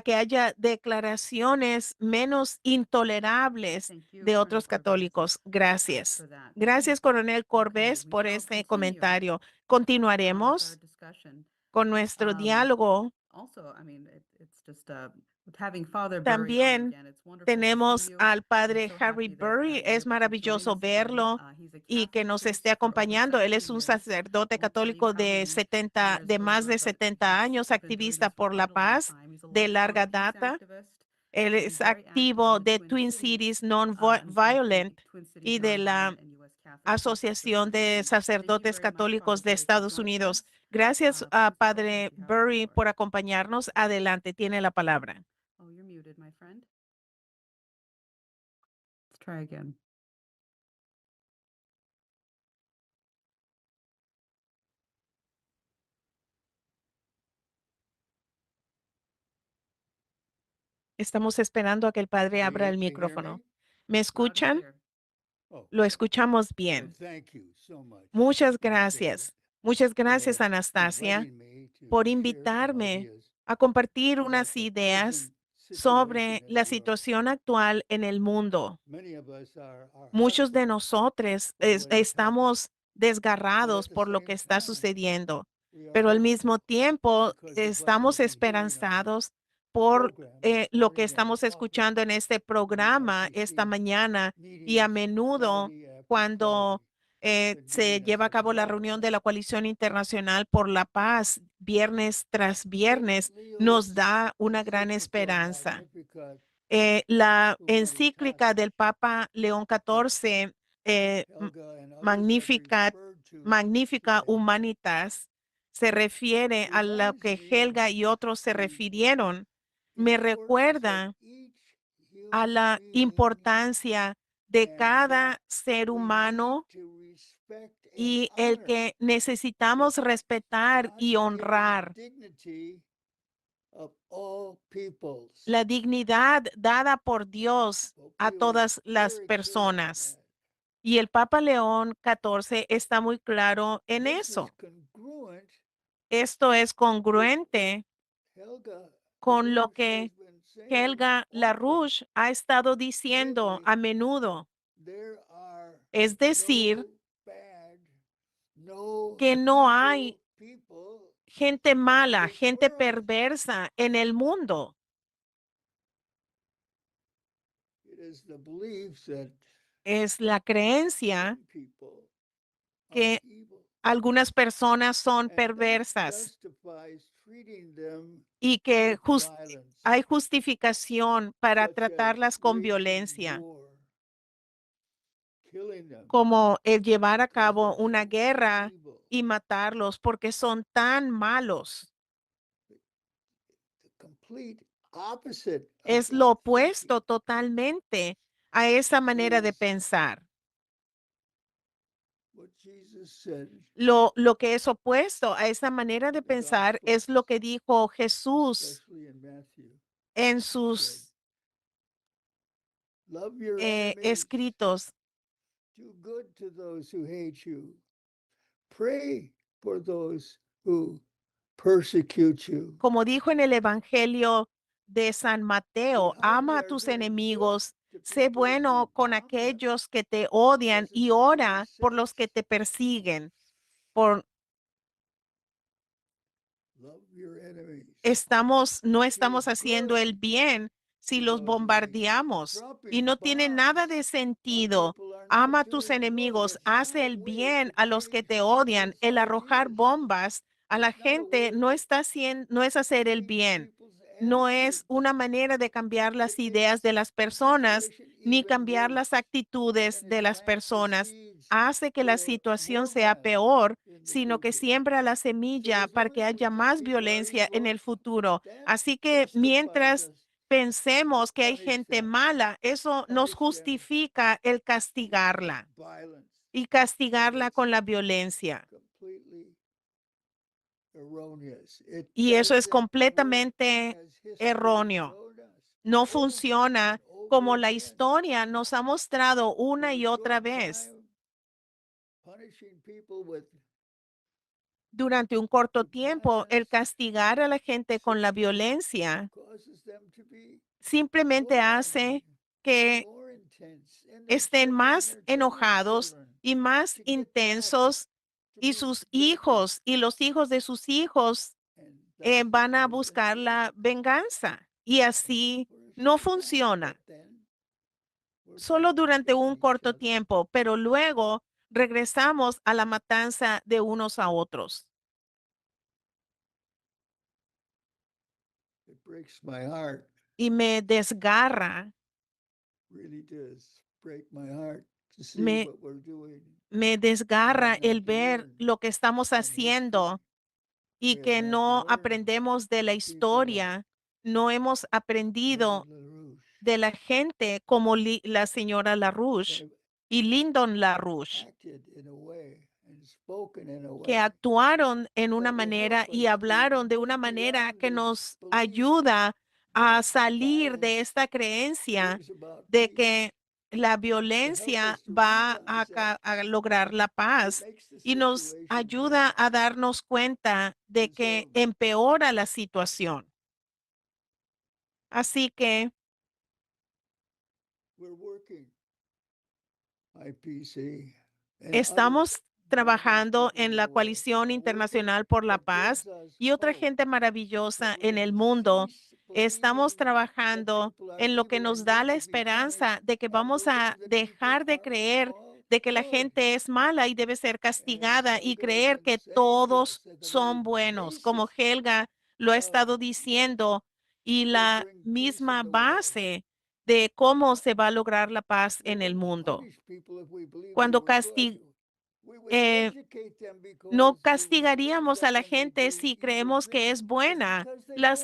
que haya declaraciones menos intolerables Thank you, de Colonel otros Corbett, católicos. Gracias. for that. Gracias, Coronel Okay, Corbés, we por shall ese continue comentario. with our Continuaremos discussion. con nuestro Um, diálogo. Also, I mean, it's just with having Father Burry on También again, it's wonderful to see tenemos you. al I'm padre so Harry happy that Burry. you're Es able to join maravilloso us again. verlo He's a y que Catholic nos priest esté for over acompañando. Él 70 es un years. sacerdote Won't tell you católico how de many 70, years de más over, de but 70 años, he's been doing activista this for por la quite a long paz time. He's a de lifelong larga peace data. activist. Él He's been es very active in activo the de Twin Twin Cities, Cities and both the Non-Violent Twin Cities y de la Nonviolent and U.S. Catholic Peace Asociación de Association. Thank you Sacerdotes very much, Father Católicos de Burry, for Estados joining Unidos. us. Gracias a Please go ahead, Padre you have the Burry floor. por acompañarnos. Adelante, tiene la palabra. Oh, you're muted, my friend. Let's try again. Estamos esperando a que el Padre abra el micrófono. ¿Me Loud and escuchan? clear. Lo escuchamos bien. Muchas gracias. Muchas gracias, Anastasia, por invitarme a compartir unas ideas sobre la situación actual en el mundo. Muchos de nosotros estamos desgarrados por lo que está sucediendo, pero al mismo tiempo estamos esperanzados por lo que estamos escuchando en este programa esta mañana y a menudo cuando se lleva a cabo la reunión de la Coalición Internacional por la Paz, viernes tras viernes, nos da una gran esperanza. La encíclica del Papa León XIV, Magnificat, Magnifica Humanitas, se refiere a lo que Helga y otros se refirieron. Me recuerda a la importancia de cada ser humano y el que necesitamos respetar y honrar la dignidad dada por Dios a todas las personas. Y el Papa León XIV está muy claro en eso. Esto es congruente con lo que Helga LaRouche ha estado diciendo a menudo. Es decir, que no hay gente mala, gente perversa en el mundo. Es la creencia que algunas personas son perversas y que hay justificación para tratarlas con violencia, como el llevar a cabo una guerra y matarlos porque son tan malos. Es lo opuesto totalmente a esa manera de pensar. Lo que es opuesto a esa manera de pensar es lo que dijo Jesús en sus escritos. Do good to those who hate you. Pray for those who persecute you. Como dijo en el Evangelio de San Mateo, ama a tus enemigos, sé bueno con aquellos que te odian y ora por los que te persiguen. Love your enemies. No estamos haciendo el bien si los bombardeamos y no tiene nada de sentido. Ama a tus enemigos, hace el bien a los que te odian. El arrojar bombas a la gente no es hacer el bien. No es una manera de cambiar las ideas de las personas ni cambiar las actitudes de las personas. Hace que la situación sea peor, sino que siembra la semilla para que haya más violencia en el futuro. Así que mientras pensemos que hay gente mala, eso nos justifica el castigarla y castigarla con la violencia. Y eso es completamente erróneo. No funciona como la historia nos ha mostrado una y otra vez. Durante un corto tiempo, el castigar a la gente con la violencia simplemente hace que estén más enojados y más intensos y sus hijos y los hijos de sus hijos van a buscar la venganza y así no funciona. Solo durante un corto tiempo, pero luego regresamos a la matanza de unos a otros. It breaks my heart. Y me desgarra, Really does break my heart to see Me- what we're doing. me desgarra el ver lo que estamos haciendo y que no aprendemos de la historia, no hemos aprendido de la gente como la señora LaRouche y Lyndon LaRouche, que actuaron en una manera y hablaron de una manera que nos ayuda a salir de esta creencia de que la violencia va a lograr la paz y nos ayuda a darnos cuenta de que empeora la situación. Así que estamos trabajando en la Coalición Internacional por la Paz y otra gente maravillosa en el mundo. Estamos trabajando en lo que nos da la esperanza de que vamos a dejar de creer de que la gente es mala y debe ser castigada y creer que todos son buenos, como Helga lo ha estado diciendo, y la misma base de cómo se va a lograr la paz en el mundo. Cuando no castigaríamos a la gente si creemos que es buena. La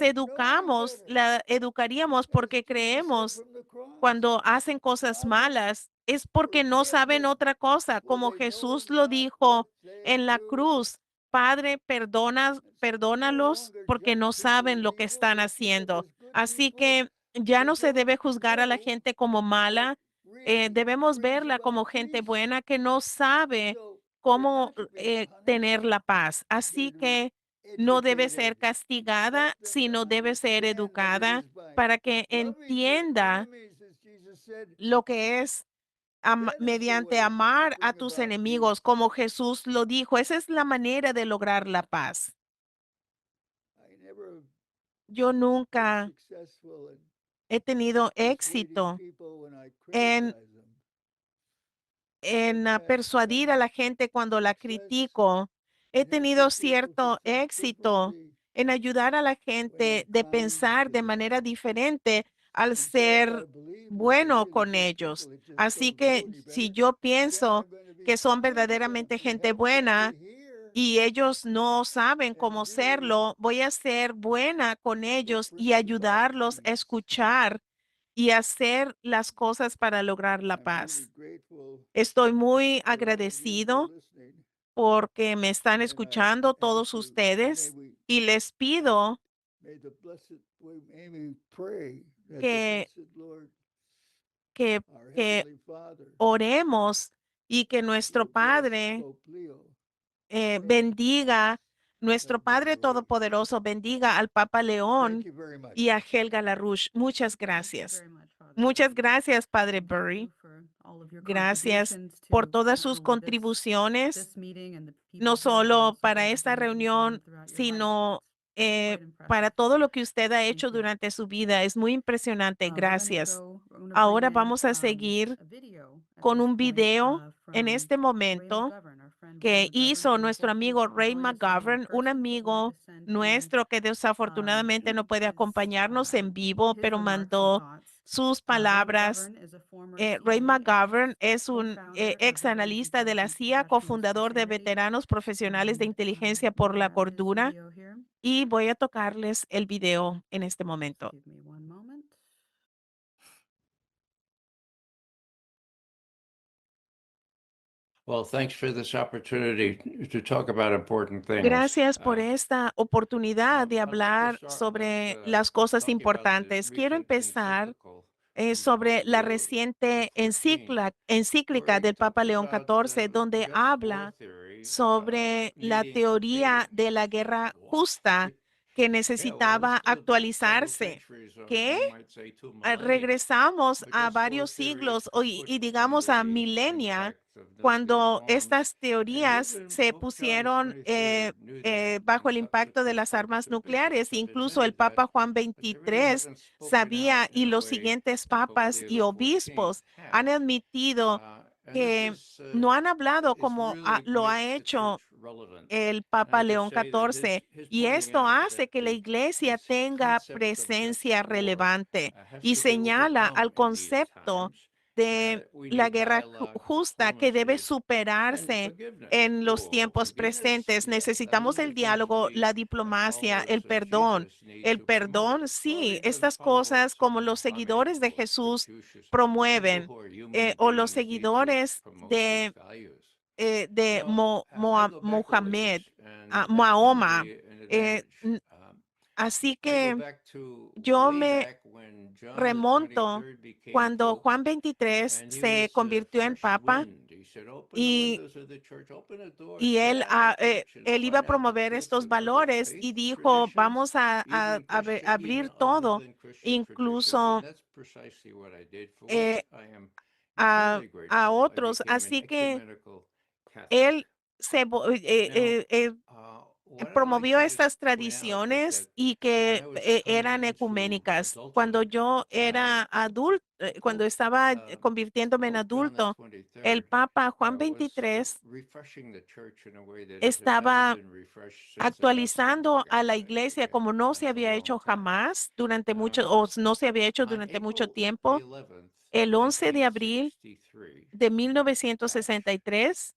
educaríamos porque creemos cuando hacen cosas malas es porque no saben otra cosa, como Jesús lo dijo en la cruz. Padre, perdónalos porque no saben lo que están haciendo. Así que ya no se debe juzgar a la gente como mala. Debemos verla como gente buena que no sabe cómo tener la paz. Así que no debe ser castigada, sino debe ser educada para que entienda lo que es mediante amar a tus enemigos, como Jesús lo dijo. Esa es la manera de lograr la paz. Yo nunca he tenido éxito en, persuadir a la gente cuando la critico. He tenido cierto éxito en ayudar a la gente de pensar de manera diferente al ser bueno con ellos. Así que si yo pienso que son verdaderamente gente buena y ellos no saben cómo serlo, voy a ser buena con ellos y ayudarlos a escuchar y hacer las cosas para lograr la paz. Estoy muy agradecido porque me están escuchando todos ustedes y les pido que, que, que oremos y que nuestro Padre bendiga, nuestro Padre Todopoderoso bendiga al Papa León y a Helga LaRouche. Muchas gracias. Muchas gracias, Padre Burry. Gracias por todas sus contribuciones, no solo para esta reunión, sino para todo lo que usted ha hecho durante su vida. Es muy impresionante. Gracias. Ahora vamos a seguir con un video en este momento que hizo nuestro amigo Ray McGovern, un amigo nuestro que desafortunadamente no puede acompañarnos en vivo, pero mandó sus palabras. Ray McGovern es un ex analista de la CIA, cofundador de Veteranos Profesionales de Inteligencia por la Cordura, y voy a tocarles el video en este momento. Well, thanks for this opportunity to talk about important things. Gracias por esta oportunidad de I'd like to hablar start sobre with, las cosas talking about the importantes. Quiero recent empezar encyclical from sobre Pope la Leo reciente XIV, encíclica where he del Papa talks León about XIV, donde just war habla theory sobre la needing teoría updating. de la guerra Wow. justa que Yeah, well, necesitaba it's been several actualizarse. centuries, ¿Qué? one might say 2 millennia. Regresamos But a just war varios theory siglos y pushed digamos under a the milenia impact of nuclear cuando bombs. estas And teorías even se Pope John pusieron XXIII knew that, bajo and el impacto de subsequent las armas bishops nucleares. have Incluso el admitted that, Papa Juan but they really XXIII haven't spoken out sabía y in a los way siguientes that Pope papas y Leo XIV obispos han has. admitido And this que is no han hablado this como really lo ha makes the hecho church relevant. el And Papa I just León say that XIV, his y pointing esto out hace that que la iglesia this tenga concept of just presencia war relevante has y to be señala overcome al in these concepto times. de We la need guerra dialogue, justa que debe diplomacy, and superarse forgiveness. en los tiempos Forgiveness, presentes. yeah, that Necesitamos was el the things diálogo, we, la as diplomacia, el followers of perdón. Jesus, need El to promote. perdón, sí, Even estas cosas followers of como los seguidores de Muhammad, Jesús Confucius, people promueven, who are human o los beings need to seguidores promote these de values. de I go back a Mohamed, ways, and that can Mahoma. be an Eh, advantage. n- Así I go que back to yo way me back when John the remonto 23rd became cuando Pope, Juan XXIII and he se was convirtió en fresh papa wind. He said, "Open the y, windows of the church, open the doors, y get él, out the church and él iba a find out the promover truth estos of its valores y faith dijo, traditions, vamos a, even even abrir other todo, than Christian traditions." incluso And that's precisely what I did, for which eh, I am a, eternally a grateful. I otros. became an Así que ecumenical Catholic. él se Now, what I'd like promovió to just estas point out is tradiciones that y when que I was eran coming into ecuménicas. Cuando adulthood, yo era adulto, cuando Pope estaba convirtiéndome en Pope John the adulto, el 23rd Papa Juan was XXIII refreshing the church in a way that it had never estaba been refreshed since Augustine actualizando a began la writing iglesia again, como no se and for a había long hecho time. jamás durante mucho, o no se había hecho On durante mucho April the tiempo. 11th, El 11 de abril 1963, de gosh, 1963,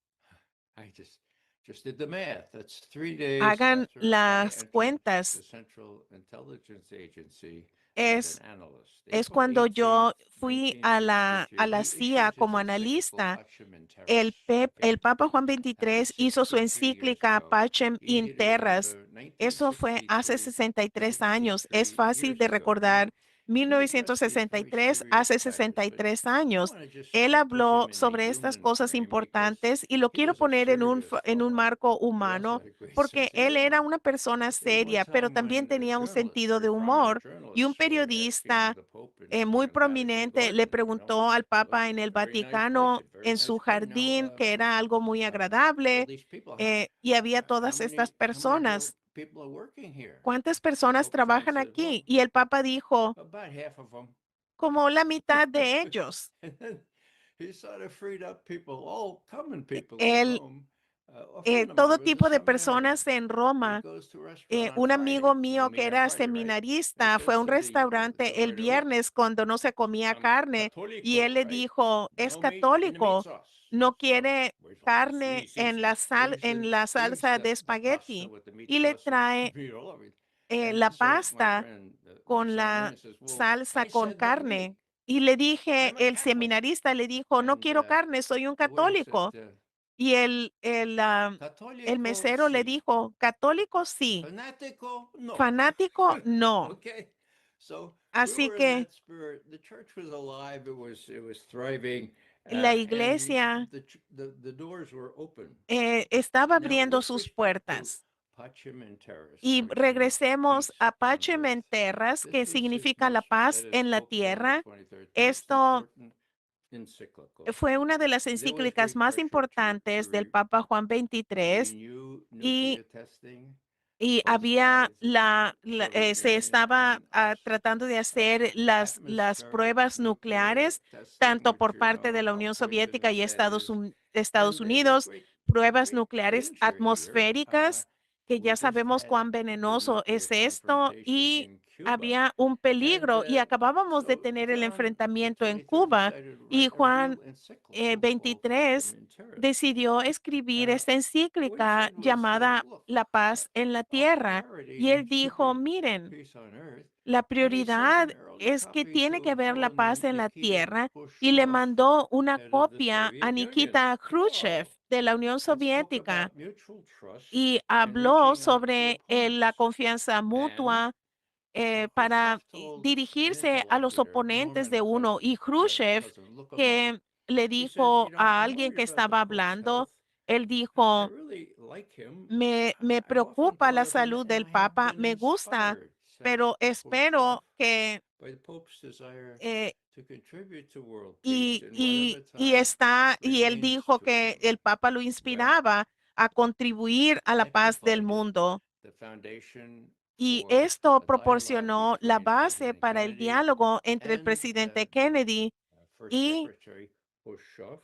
I just did the math. That's 3 days hagan after I las entered the cuentas. Central Intelligence Agency es, an analyst. es April cuando 18th, yo fui a la 1952, he CIA issued como his encyclical analista. Pacem in El, Terris, okay? el Papa Juan Happened XXIII hizo su 63 years encíclica ago. Pacem He in did it in Terras. the Eso fue hace 63 años. Es 63 fácil years de ago, right? recordar. He addressed these very 1963, serious hace factors, but 63 I años. want to just Él put habló him in the sobre estas human cosas frame because importantes y lo he quiero was a poner en un, serious en un fellow. marco He also humano had a great porque sense of él era humor. una persona At one seria, pero time, también when a tenía un journalist, sentido de very prominent humor. Y un journalists were asking periodista the Pope in muy the Vatican prominente le garden, preguntó al Papa en el very nice Vaticano, place, very en su nice garden. Now, jardín, que era algo muy well, agradable, these people, y había how todas estas personas. people are working here? ¿Cuántas personas Pope John trabajan said, aquí? well, Y el Papa dijo, about half of them. como la mitad de ellos. And then he sort of freed up people, all common people in Él, Rome. A friend of mine todo was a tipo de seminarian. personas en He Roma. goes to a restaurant on Un Friday, amigo when mío we que had era Friday, right? And seminarista he fue a says un to the restaurante el waiter, "Look, viernes cuando no se comía I'm carne y él católico, le right? dijo, es No meat in the meat católico, sauce." no So quiere waiter's like, carne "Sí, sí, en sí." la Brings salsa de the pasta espagueti with the meat y le sauce and trae meat all over it. la And so my pasta friend, the con la seminarian says, "Well, salsa I con said no meat. carne. Y le dije, I'm a el Catholic." seminarista le dijo, no And quiero carne, soy un the waiter said, católico. Y el "Católico, mesero le sí. dijo, católico sí, Fanático, no." fanático no. Okay. So we Así were in que that spirit. The church was alive. It was thriving. la And iglesia the doors were open. estaba Now, abriendo with sus respect to puertas. Pacem in Terris, Y which means regresemos peace a on Pacem earth. en Terras, This que was his significa la mission. That paz is en la Pope John the tierra. 23rd, most Esto important encyclical. fue una de las There was encíclicas great más pressure importantes del Papa Juan we XXIII knew y, nuclear testing, y había both sides, Soviet se Union estaba and us, tratando de hacer las atmospheric pruebas nuclear nucleares, testing, tanto which por you parte de know la how Unión Soviética y poisonous that is. Estados And the Unidos, pruebas great nucleares danger here, atmosféricas, que we ya just sabemos had cuán the venenoso nuclear es esto, confrontation y in Cuba. había un And peligro y acabábamos de so tener el John the enfrentamiento en 23rd Cuba decided to y write a real Juan encyclical called 23 Pacem in Terris. decidió escribir esta What he encíclica said was, llamada look, La paz en la our tierra. priority Y él should dijo, be miren, peace on earth. la And he sent prioridad an early es que copy tiene to que a ver la fellow paz named en la Nikita tierra y le Khrushchev, mandó una head of the copia a Soviet Union. Nikita Khrushchev de la Unión And spoke Soviética about mutual trust y and habló reaching out to sobre la opponents. confianza And mutua para Khrushchev told an dirigirse a los interlocutor, oponentes Norman de uno. Y Khrushchev, Cousin, look him up. que le He said, dijo a I'm alguien worried que about the estaba Pope's hablando, health. él I dijo, really like him. me I've often preocupa thought la of him, salud and del I have Papa, been me gusta, inspired, said pero espero Khrushchev, que by the Pope's desire eh, to contribute to world peace in whatever y él remains dijo to que him. el Papa lo inspiraba a contribuir a la That paz del provided mundo. the foundation Y for esto a dialogue proporcionó la between base President para el Kennedy diálogo entre el and presidente Kennedy First y Secretary Khrushchev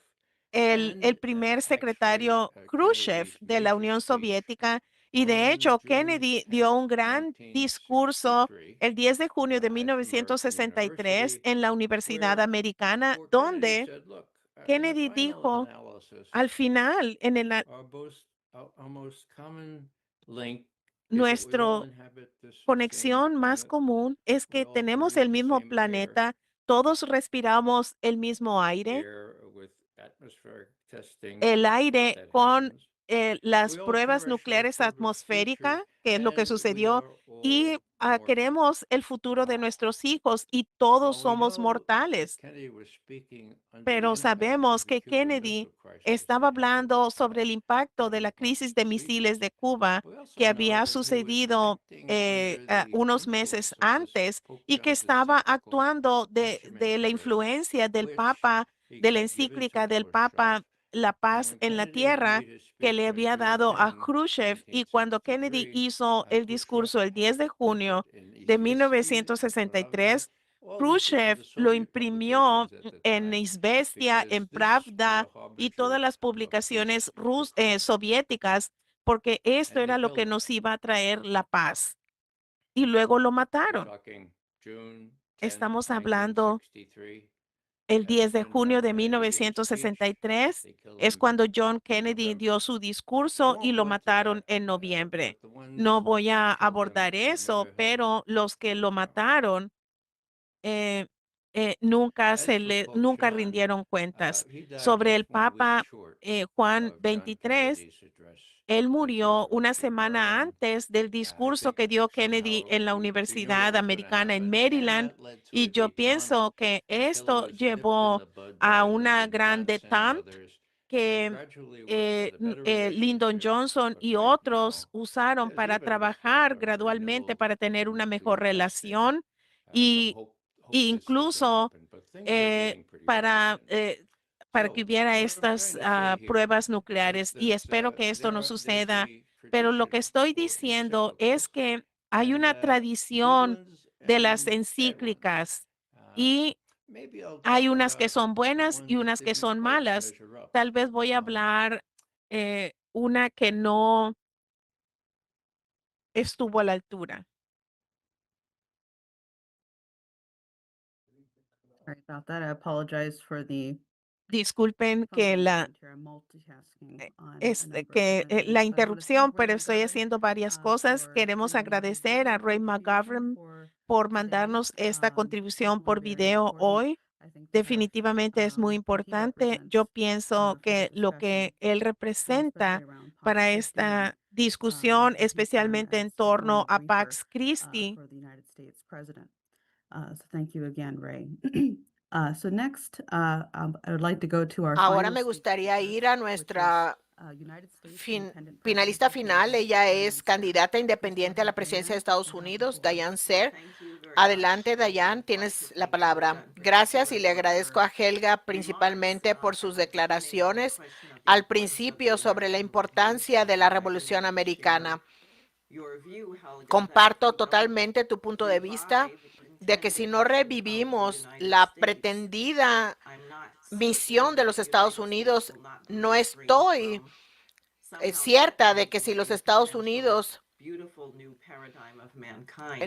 el and primer actually secretario Khrushchev Kennedy's de la major Unión speech Soviética. Y de on hecho, June Kennedy 10th, dio un gran discurso 1963 el 10 de junio de at American 1963 University, en la Universidad where Americana, Kennedy donde said, look, in the Kennedy final dijo analysis, al final, our most common link is that we all nuestra inhabit this same conexión más planet. común es We que all tenemos breathe el the mismo same planeta, todos respiramos el mismo aire, air with atmospheric testing el aire that con happens. las We all pruebas cherish our nucleares children's future, atmosféricas, que es lo que and we sucedió, are y all mortal. queremos el futuro de nuestros hijos y todos While we somos know that mortales. Kennedy was speaking under the Pero impact sabemos of the que Cuban Kennedy Missile Crisis estaba that happened hablando sobre el impacto de in la the Gulf crisis de region. misiles de Cuba We also que know había that he was sucedido acting under the unos influence meses of this antes Pope y que John's estaba encyclical actuando Pacem in de la Terris, influencia del which Papa, he de la had given to encíclica del Khrushchev. Papa, La And Paz when en la Kennedy Tierra, made his que le speech on había June dado a 10, Khrushchev. Y cuando Kennedy 1963, hizo el Khrushchev discurso el 10 de junio printed in de Izvestia, Pravda, 1963, all the Khrushchev lo Soviet imprimió publications at the en time, Izvestia, because en this was Pravda a y todas harbinger las of peace publicaciones to come. soviéticas, porque esto And he era lo que killed him. nos iba a traer la paz. Y luego lo We're mataron. talking June 10, Estamos hablando 1963. el 10 de When junio John de Kennedy gave his speech, 1963. they killed Es him cuando John in Kennedy November. dio su I discurso y won't lo go into that, mataron en noviembre. but the ones No voy who a killed him abordar were eso, never held pero los que to lo account. mataron eh, nunca rindieron cuentas. Sobre el Papa Juan 23, él murió una semana antes del discurso que dio Kennedy en la Universidad Americana en Maryland, y yo pienso que esto llevó a una gran detente que Lyndon Johnson y otros usaron para trabajar gradualmente para tener una mejor relación y incluso para que hubiera estas pruebas nucleares. Y espero que esto no suceda. Pero lo que estoy diciendo es que hay una tradición de las encíclicas y hay unas que son buenas y unas que son malas. Tal vez voy a hablar una que no estuvo a la altura. Sorry about that. I apologize for the Disculpen que phone la movement here. I'm multitasking on a es number of que different la things, but I wanna thank interrupción, Ray pero estoy McGovern, haciendo varias cosas. for Queremos sending the agradecer a video Ray contribution McGovern for por today. mandarnos esta contribución Definitely por very video important. hoy. I think that, Definitivamente es muy what he importante. Yo represents, pienso for que the lo discussion, que él especially representa around Pax para Christi and, esta discusión, what he's done especialmente en as torno one a briefer, Pax Christi. for the United States president. So thank you again, Ray. So next, I would like to go to our Ahora final me gustaría ir a nuestra United States fin- Independent finalista Presidential final. candidate, Ella Diane es Sare. candidata Please go independiente a la ahead, presidencia de Diane. Estados You have the Unidos, floor. Diane Sare. Adelante, Diane, tienes la palabra. Gracias y le agradezco a Helga principalmente por sus declaraciones al principio sobre la importancia de la Revolución Americana. Comparto totalmente tu punto de vista de que si no revivimos la pretendida misión de los Estados Unidos, no estoy cierta de que si los Estados Unidos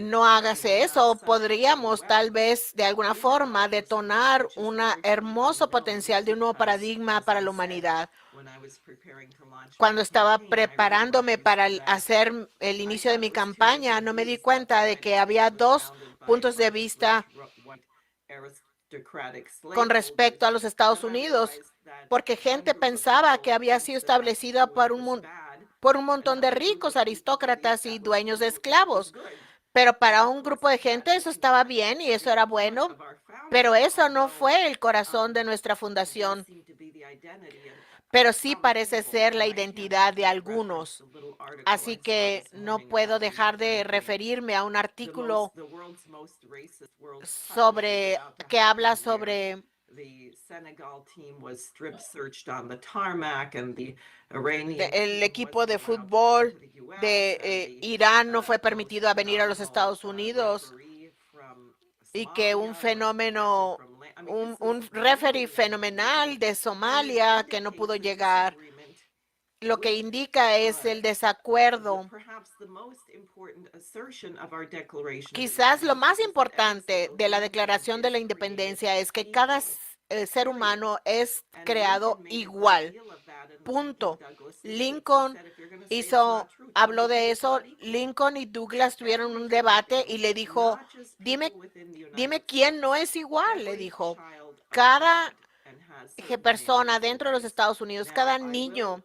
no hágase eso, podríamos tal vez de alguna forma detonar un hermoso potencial de un nuevo paradigma para la humanidad. Cuando estaba preparándome para hacer el inicio de mi campaña, no me di cuenta de que había dos puntos de vista con respecto a los Estados Unidos, porque gente pensaba que había sido establecida por un montón de ricos aristócratas y dueños de esclavos. Pero para un grupo de gente eso estaba bien y eso era bueno, pero eso no fue el corazón de nuestra fundación. Pero sí parece ser la identidad de algunos. Así que no puedo dejar de referirme a un artículo que habla sobre el equipo de fútbol de Irán no fue permitido a venir a los Estados Unidos y que un fenómeno, un referee fenomenal de Somalia que no pudo llegar, lo que indica es el desacuerdo. Quizás lo más importante de la Declaración de la Independencia es que cada ser humano es creado igual. Punto. Lincoln habló de eso. Lincoln y Douglas tuvieron un debate y le dijo, dime quién no es igual, le dijo. Cada persona dentro de los Estados Unidos, cada niño,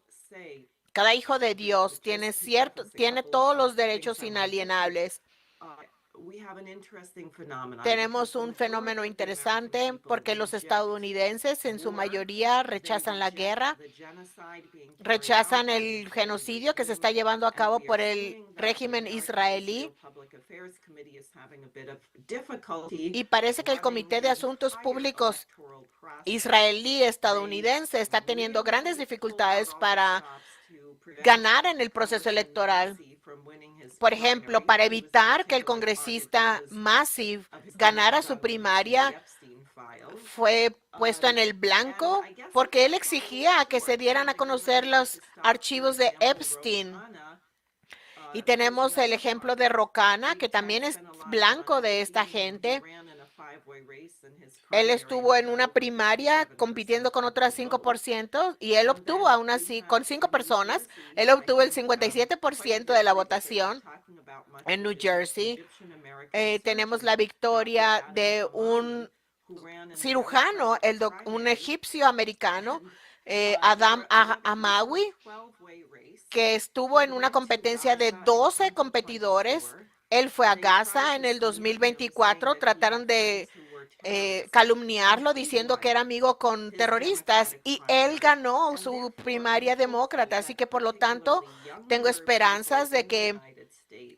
cada hijo de Dios tiene todos los derechos inalienables. Tenemos un fenómeno interesante porque los estadounidenses en su mayoría rechazan la guerra, rechazan el genocidio que se está llevando a cabo por el régimen israelí. Y parece que el Comité de Asuntos Públicos israelí estadounidense está teniendo grandes dificultades para ganar en el proceso electoral. Por ejemplo, para evitar que el congresista Massive ganara su primaria, fue puesto en el blanco porque él exigía que se dieran a conocer los archivos de Epstein. Y tenemos el ejemplo de Ro Khanna, que también es blanco de esta gente, Él estuvo en una primaria compitiendo con otras 5% y él obtuvo aún así, con 5 personas, él obtuvo el 57% de la votación en New Jersey. Tenemos la victoria de un cirujano, un egipcio americano, Adam Amawi, que estuvo en una competencia de 12 competidores. Él fue a Gaza en el 2024. Trataron de calumniarlo diciendo que era amigo con terroristas y él ganó su primaria demócrata. Así que por lo tanto tengo esperanzas de que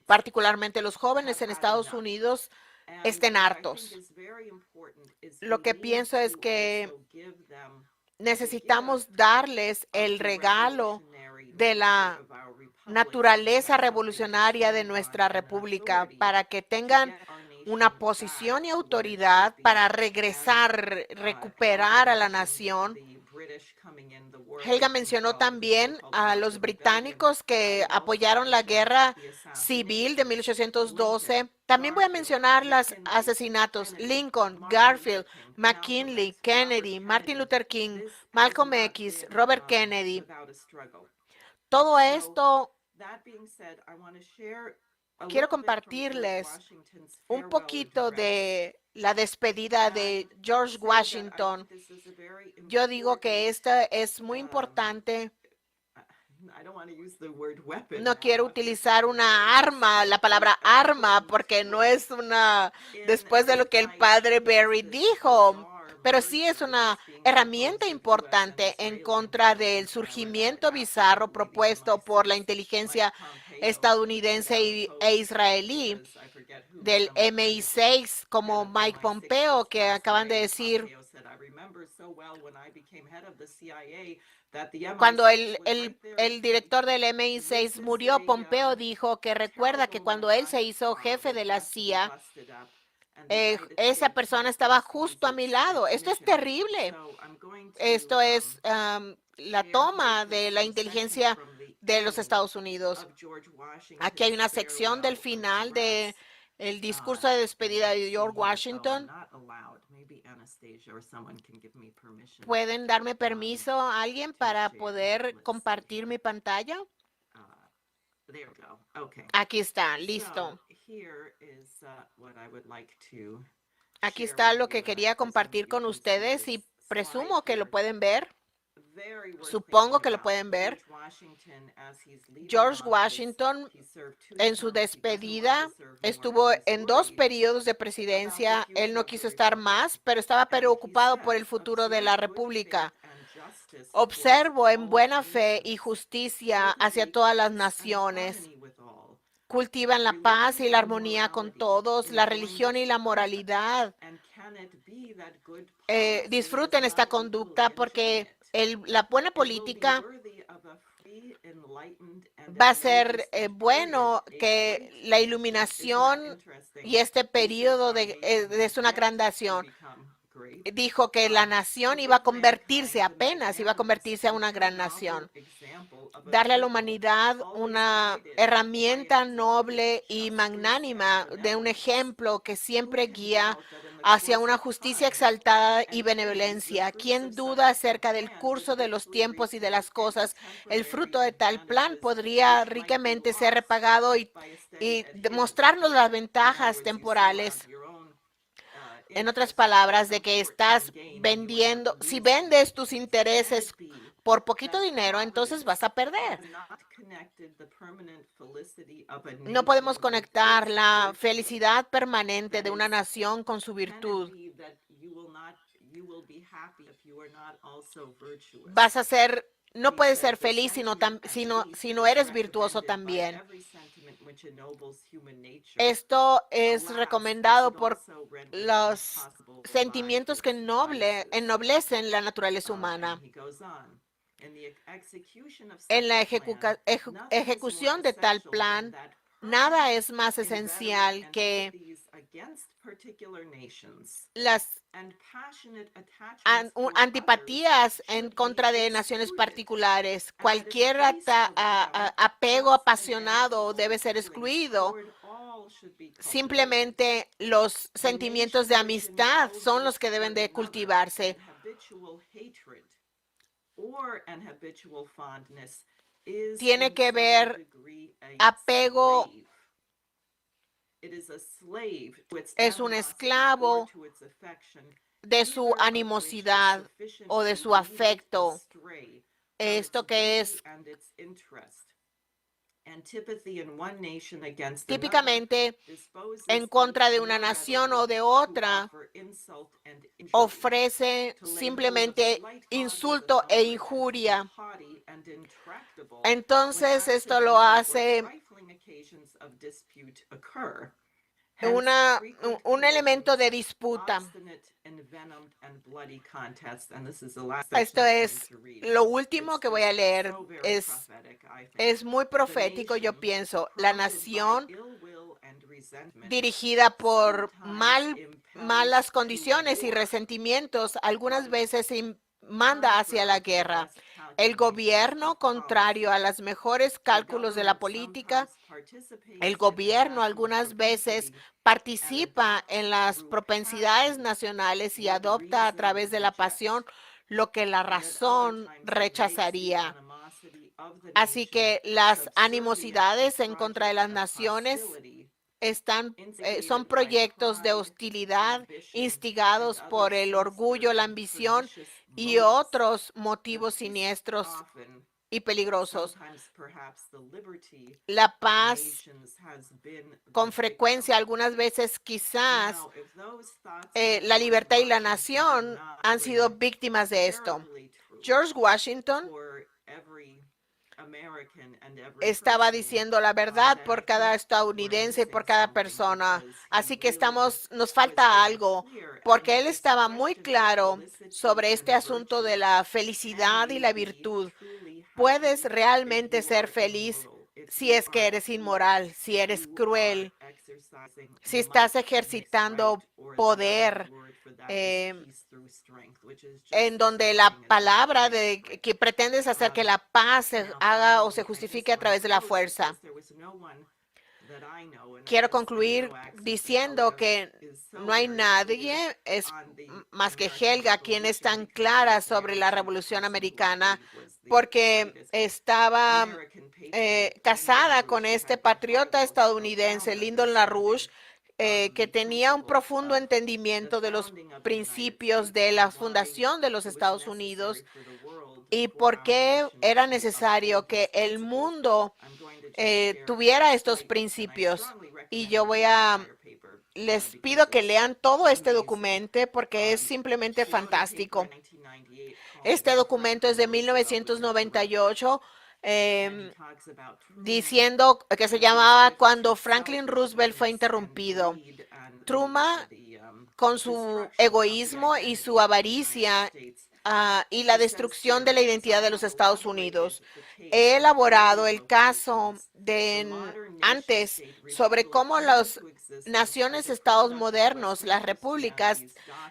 particularmente los jóvenes en Estados Unidos estén hartos. Lo que pienso es que necesitamos darles el regalo de la naturaleza revolucionaria de nuestra república para que tengan una posición y autoridad para regresar, recuperar a la nación. Helga mencionó también a los británicos que apoyaron la guerra civil de 1812. También voy a mencionar los asesinatos: Lincoln, Garfield, McKinley, Kennedy, Martin Luther King, Malcolm X, Robert Kennedy. Todo esto, quiero compartirles un poquito de la despedida de George Washington. Yo digo que esta es muy importante. No quiero utilizar una arma, la palabra arma, porque no es una, después de lo que el padre Barry dijo, pero sí es una herramienta importante en contra del surgimiento bizarro propuesto por la inteligencia estadounidense e israelí del MI6, como Mike Pompeo, que acaban de decir. Cuando el director del MI6 murió, Pompeo dijo que recuerda que cuando él se hizo jefe de la CIA, esa persona estaba justo a mi lado. Esto es terrible. Esto es la toma de la inteligencia de los Estados Unidos. Aquí hay una sección del final de el discurso de despedida de George Washington. ¿Pueden darme permiso a alguien para poder compartir mi pantalla? Aquí está, listo. Aquí está lo que quería compartir con ustedes y presumo que lo pueden ver. Supongo que lo pueden ver. George Washington, en su despedida, estuvo en 2 periodos de presidencia. Él no quiso estar más, pero estaba preocupado por el futuro de la República. Observo en buena fe y justicia hacia todas las naciones. Cultivan la paz y la armonía con todos, la religión y la moralidad. Disfruten esta conducta porque la buena política va a ser bueno, que la iluminación y este periodo es una gran nación. Dijo que la nación iba a convertirse a una gran nación. Darle a la humanidad una herramienta noble y magnánima, de un ejemplo que siempre guía hacia una justicia exaltada y benevolencia. ¿Quién duda acerca del curso de los tiempos y de las cosas? El fruto de tal plan podría ricamente ser repagado y mostrarnos las ventajas temporales. En otras palabras, de que estás vendiendo, si vendes tus intereses por poquito dinero, entonces vas a perder. No podemos conectar la felicidad permanente de una nación con su virtud. No puedes ser feliz si no eres virtuoso también. Esto es recomendado por los sentimientos que ennoblecen la naturaleza humana. En la ejecución de tal plan, nada es más esencial que las antipatías en contra de naciones particulares. Cualquier apego apasionado debe ser excluido. Simplemente los sentimientos de amistad son los que deben de cultivarse. Tiene que ver apego. Es un esclavo de su animosidad o de su afecto. Esto que es típicamente en contra de una nación o de otra, ofrece simplemente insulto e injuria. Entonces esto lo hace un elemento de disputa. Esto es lo último que voy a leer. Es muy profético, yo pienso. La nación dirigida por malas condiciones y resentimientos algunas veces manda hacia la guerra. El gobierno, contrario a los mejores cálculos de la política, el gobierno algunas veces participa en las propensidades nacionales y adopta a través de la pasión lo que la razón rechazaría. Así que las animosidades en contra de las naciones son proyectos de hostilidad instigados por el orgullo, la ambición y otros motivos siniestros y peligrosos. La paz, con frecuencia, algunas veces quizás, la libertad y la nación han sido víctimas de esto. George Washington estaba diciendo la verdad por cada estadounidense y por cada persona. Así que nos falta algo, porque él estaba muy claro sobre este asunto de la felicidad y la virtud. Puedes realmente ser feliz si es que eres inmoral, si eres cruel, si estás ejercitando poder, en donde la palabra que pretendes hacer que la paz se haga o se justifique a través de la fuerza. Quiero concluir diciendo que no hay nadie más que Helga quien es tan clara sobre la Revolución Americana, porque estaba casada con este patriota estadounidense, Lyndon LaRouche, que tenía un profundo entendimiento de los principios de la fundación de los Estados Unidos y por qué era necesario que el mundo tuviera estos principios. Y les pido que lean todo este documento porque es simplemente fantástico. Este documento es de 1998, diciendo que se llamaba Cuando Franklin Roosevelt fue interrumpido. Truman, con su egoísmo y su avaricia, y la destrucción de la identidad de los Estados Unidos. He elaborado el caso antes sobre cómo las naciones estados modernos, las repúblicas,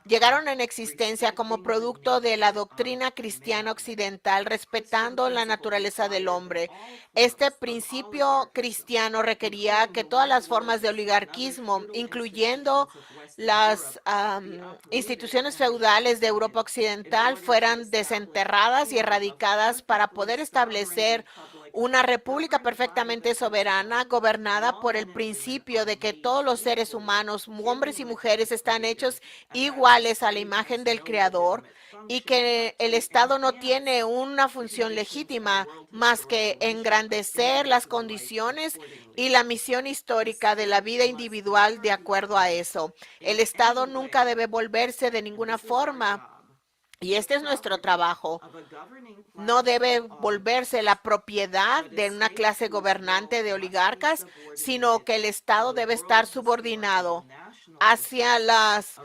llegaron en existencia como producto de la doctrina cristiana occidental, respetando la naturaleza del hombre. Este principio cristiano requería que todas las formas de oligarquismo, incluyendo las instituciones feudales de Europa Occidental, fueran desenterradas y erradicadas para poder establecer una república perfectamente soberana, gobernada por el principio de que todos los seres humanos, hombres y mujeres, están hechos iguales a la imagen del Creador y que el Estado no tiene una función legítima más que engrandecer las condiciones y la misión histórica de la vida individual de acuerdo a eso. El Estado nunca debe volverse de ninguna forma. Y este es nuestro trabajo. No debe volverse la propiedad de una clase gobernante de oligarcas, sino que el Estado debe estar subordinado hacia los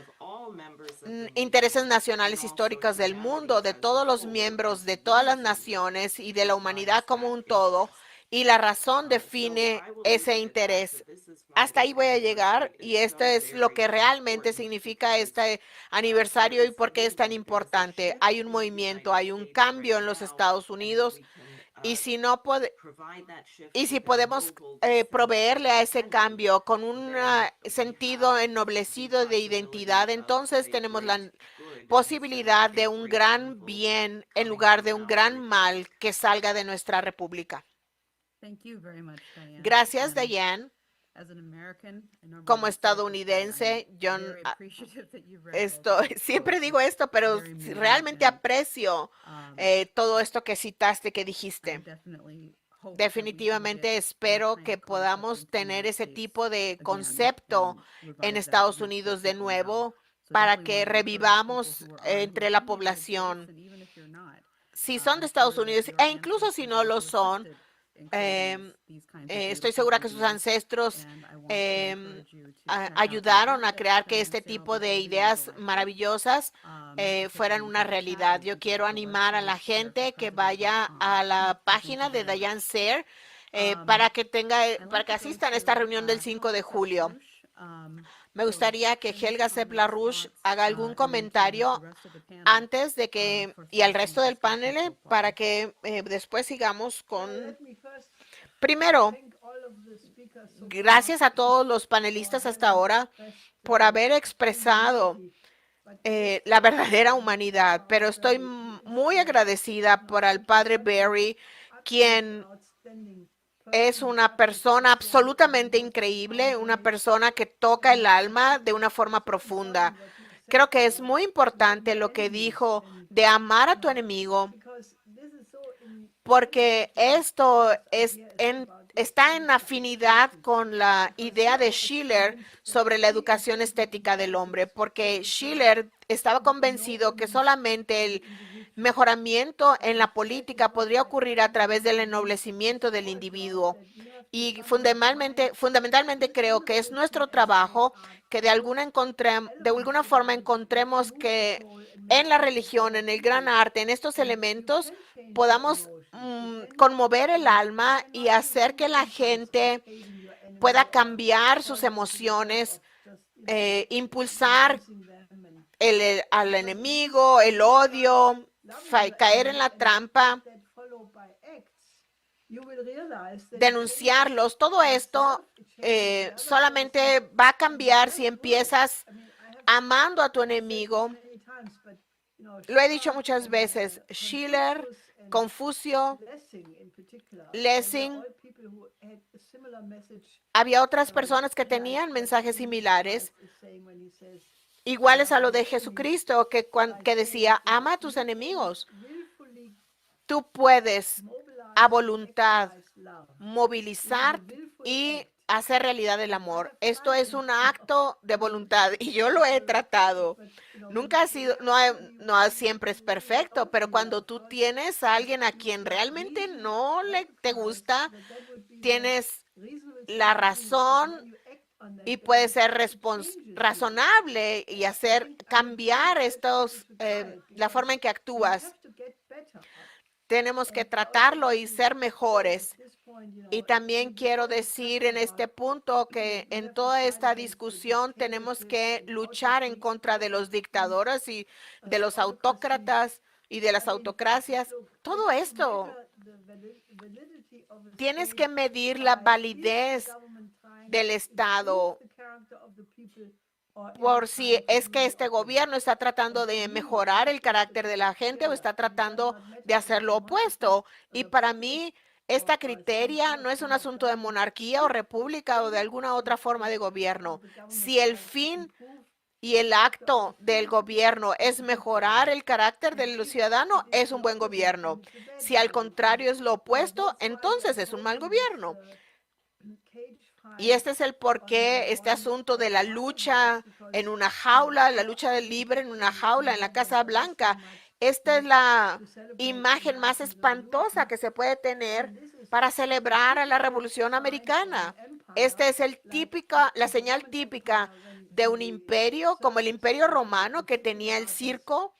intereses nacionales históricos del mundo, de todos los miembros de todas las naciones y de la humanidad como un todo. y la razón define ese interés. Hasta ahí voy a llegar y esto es lo que realmente significa este aniversario y por qué es tan importante. Hay un movimiento, hay un cambio en los Estados Unidos y si no si podemos proveerle a ese cambio con un sentido ennoblecido de identidad, entonces tenemos la posibilidad de un gran bien en lugar de un gran mal que salga de nuestra república. Thank you very much, Diane. Gracias, And Diane. as an American, I normally Como don't say this, but estadounidense, I'm yo very appreciative that you read this. siempre digo esto, pero Very moving realmente and, aprecio todo esto que citaste, que dijiste. Definitivamente espero que podamos tener ese tipo de concepto en Estados Unidos de nuevo para que revivamos entre la población. Si son de Estados Unidos e incluso si no lo son, estoy segura que sus ancestros ayudaron a crear que este tipo de ideas maravillosas fueran una realidad. Yo quiero animar a la gente que vaya a la página de Diane Sayre para que asistan a esta reunión del 5 de julio. Me gustaría que Helga Sepp LaRouche haga algún comentario antes de que, y al resto del panel, para que después sigamos con... Primero, gracias a todos los panelistas hasta ahora por haber expresado la verdadera humanidad, pero estoy muy agradecida por el padre Barry, quien es una persona absolutamente increíble, una persona que toca el alma de una forma profunda. Creo que es muy importante lo que dijo de amar a tu enemigo, porque esto está en afinidad con la idea de Schiller sobre la educación estética del hombre, porque Schiller estaba convencido que solamente el mejoramiento en la política podría ocurrir a través del ennoblecimiento del individuo. Y fundamentalmente creo que es nuestro trabajo que de alguna forma encontremos que en la religión, en el gran arte, en estos elementos, podamos conmover el alma y hacer que la gente pueda cambiar sus emociones, impulsar al enemigo, el odio, caer en la trampa, denunciarlos. Todo esto solamente va a cambiar si empiezas amando a tu enemigo. Lo he dicho muchas veces, Schiller, Confucio, Lessing, había otras personas que tenían mensajes similares, iguales a lo de Jesucristo, que decía, ama a tus enemigos. Tú puedes a voluntad movilizar y hacer realidad el amor. Esto es un acto de voluntad y yo lo he tratado. Nunca ha sido, no siempre es perfecto, pero cuando tú tienes a alguien a quien realmente no te gusta, tienes la razón y puede ser razonable y hacer cambiar la forma en que actúas. Tenemos que tratarlo y ser mejores. Y también quiero decir en este punto que en toda esta discusión tenemos que luchar en contra de los dictadores y de los autócratas y de las autocracias. Todo esto. Tienes que medir la validez del Estado por si es que este gobierno está tratando de mejorar el carácter de la gente o está tratando de hacer lo opuesto. Y para mí, esta criteria no es un asunto de monarquía o república o de alguna otra forma de gobierno. Si el fin y el acto del gobierno es mejorar el carácter del ciudadano, es un buen gobierno. Si al contrario es lo opuesto, entonces es un mal gobierno. Y este es el porqué, este asunto de la lucha en una jaula, la lucha del libre en una jaula en la Casa Blanca. Esta es la imagen más espantosa que se puede tener para celebrar a la Revolución Americana. Esta es la señal típica de un imperio como el Imperio Romano que tenía el circo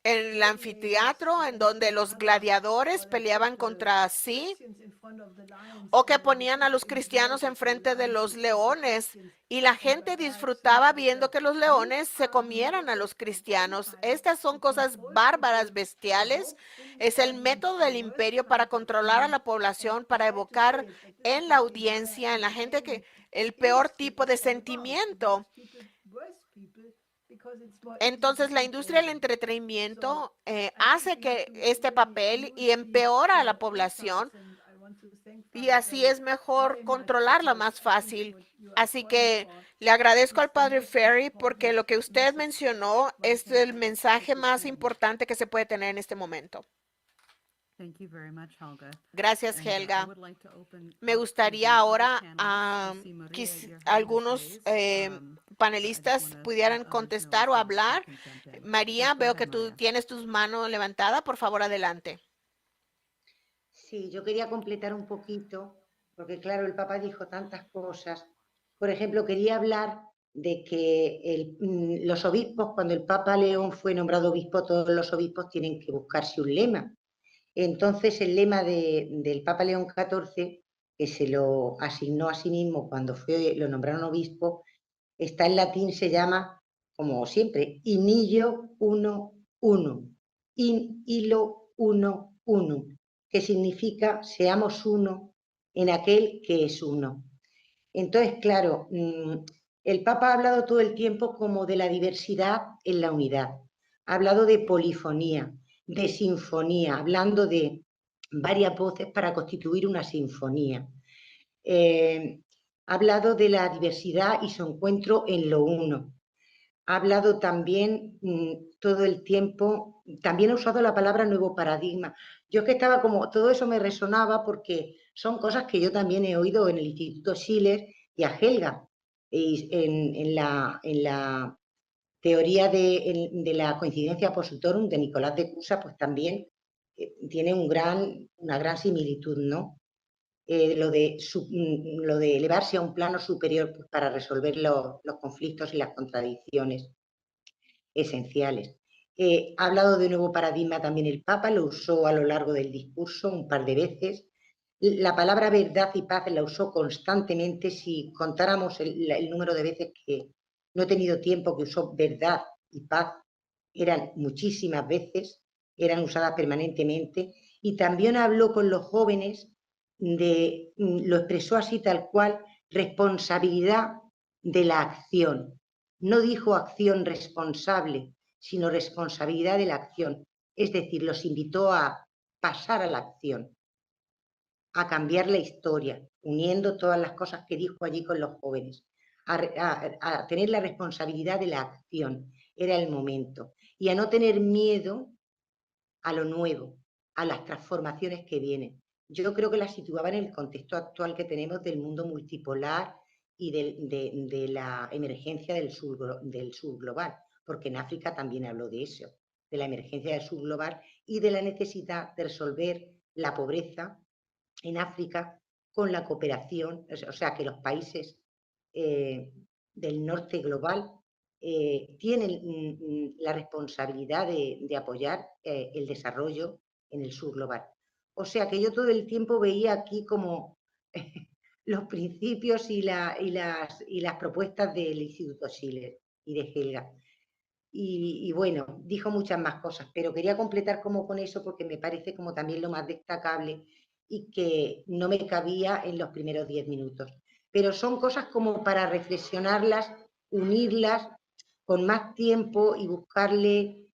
en el anfiteatro en donde los gladiadores peleaban contra sí, o que ponían a los cristianos enfrente de los leones y la gente disfrutaba viendo que los leones se comieran a los cristianos. Estas son cosas bárbaras, bestiales. Es el método del imperio para controlar a la población, para evocar en la audiencia, en la gente, que el peor tipo de sentimiento. Entonces, la industria del entretenimiento hace que este papel y empeora a la población, y así es mejor controlarla más fácil. Así que le agradezco al padre Ferry porque lo que usted mencionó es el mensaje más importante que se puede tener en este momento. Thank you very much, Helga. Gracias, And, I Helga. would like to open Me up to gustaría the ahora other panelists. I see Maria, your hand is algunos raised. So I panelistas just wanna pudieran let others know contestar as o well that hablar. they can jump in. María, Yes, go veo ahead, que tú María. tienes tus manos levantadas. Por favor, adelante. Sí, yo quería completar un poquito, porque claro, el Papa dijo tantas cosas. Por ejemplo, quería hablar de que los obispos, cuando el Papa León fue nombrado obispo, todos los obispos tienen que buscarse un lema. Entonces, el lema del Papa León XIV, que se lo asignó a sí mismo cuando lo nombraron obispo, está en latín, se llama, como siempre, in illo uno unum, in illo uno unum, que significa seamos uno en aquel que es uno. Entonces, claro, el Papa ha hablado todo el tiempo como de la diversidad en la unidad, ha hablado de polifonía, de sinfonía, hablando de varias voces para constituir una sinfonía. Ha hablado de la diversidad y su encuentro en lo uno. Ha hablado también todo el tiempo, también ha usado la palabra nuevo paradigma. Yo es que estaba como, todo eso me resonaba porque son cosas que yo también he oído en el Instituto Schiller y a Helga, en la teoría de la coincidencia post-sutorum de Nicolás de Cusa, pues también tiene una gran similitud, ¿no? Lo de elevarse a un plano superior, pues, para resolver los conflictos y las contradicciones esenciales. Ha hablado de nuevo paradigma también el Papa, lo usó a lo largo del discurso un par de veces. La palabra verdad y paz la usó constantemente. Si contáramos el número de veces que no he tenido tiempo que usó verdad y paz, eran muchísimas veces, eran usadas permanentemente. Y también habló con los jóvenes lo expresó así tal cual, responsabilidad de la acción. No dijo acción responsable, sino responsabilidad de la acción. Es decir, los invitó a pasar a la acción, a cambiar la historia, uniendo todas las cosas que dijo allí con los jóvenes, a tener la responsabilidad de la acción. Era el momento. Y a no tener miedo a lo nuevo, a las transformaciones que vienen. Yo creo que la situaba en el contexto actual que tenemos del mundo multipolar y de la emergencia del sur global, porque en África también habló de eso, de la emergencia del sur global y de la necesidad de resolver la pobreza en África con la cooperación, o sea, que los países del norte global tienen la responsabilidad de apoyar el desarrollo en el sur global. O sea que yo todo el tiempo veía aquí como los principios y las propuestas del Instituto Schiller y de Helga. Y bueno, dijo muchas más cosas, pero quería completar como con eso porque me parece como también lo más destacable y que no me cabía en los primeros 10 minutos. Pero son cosas como para reflexionarlas, unirlas con más tiempo y buscar el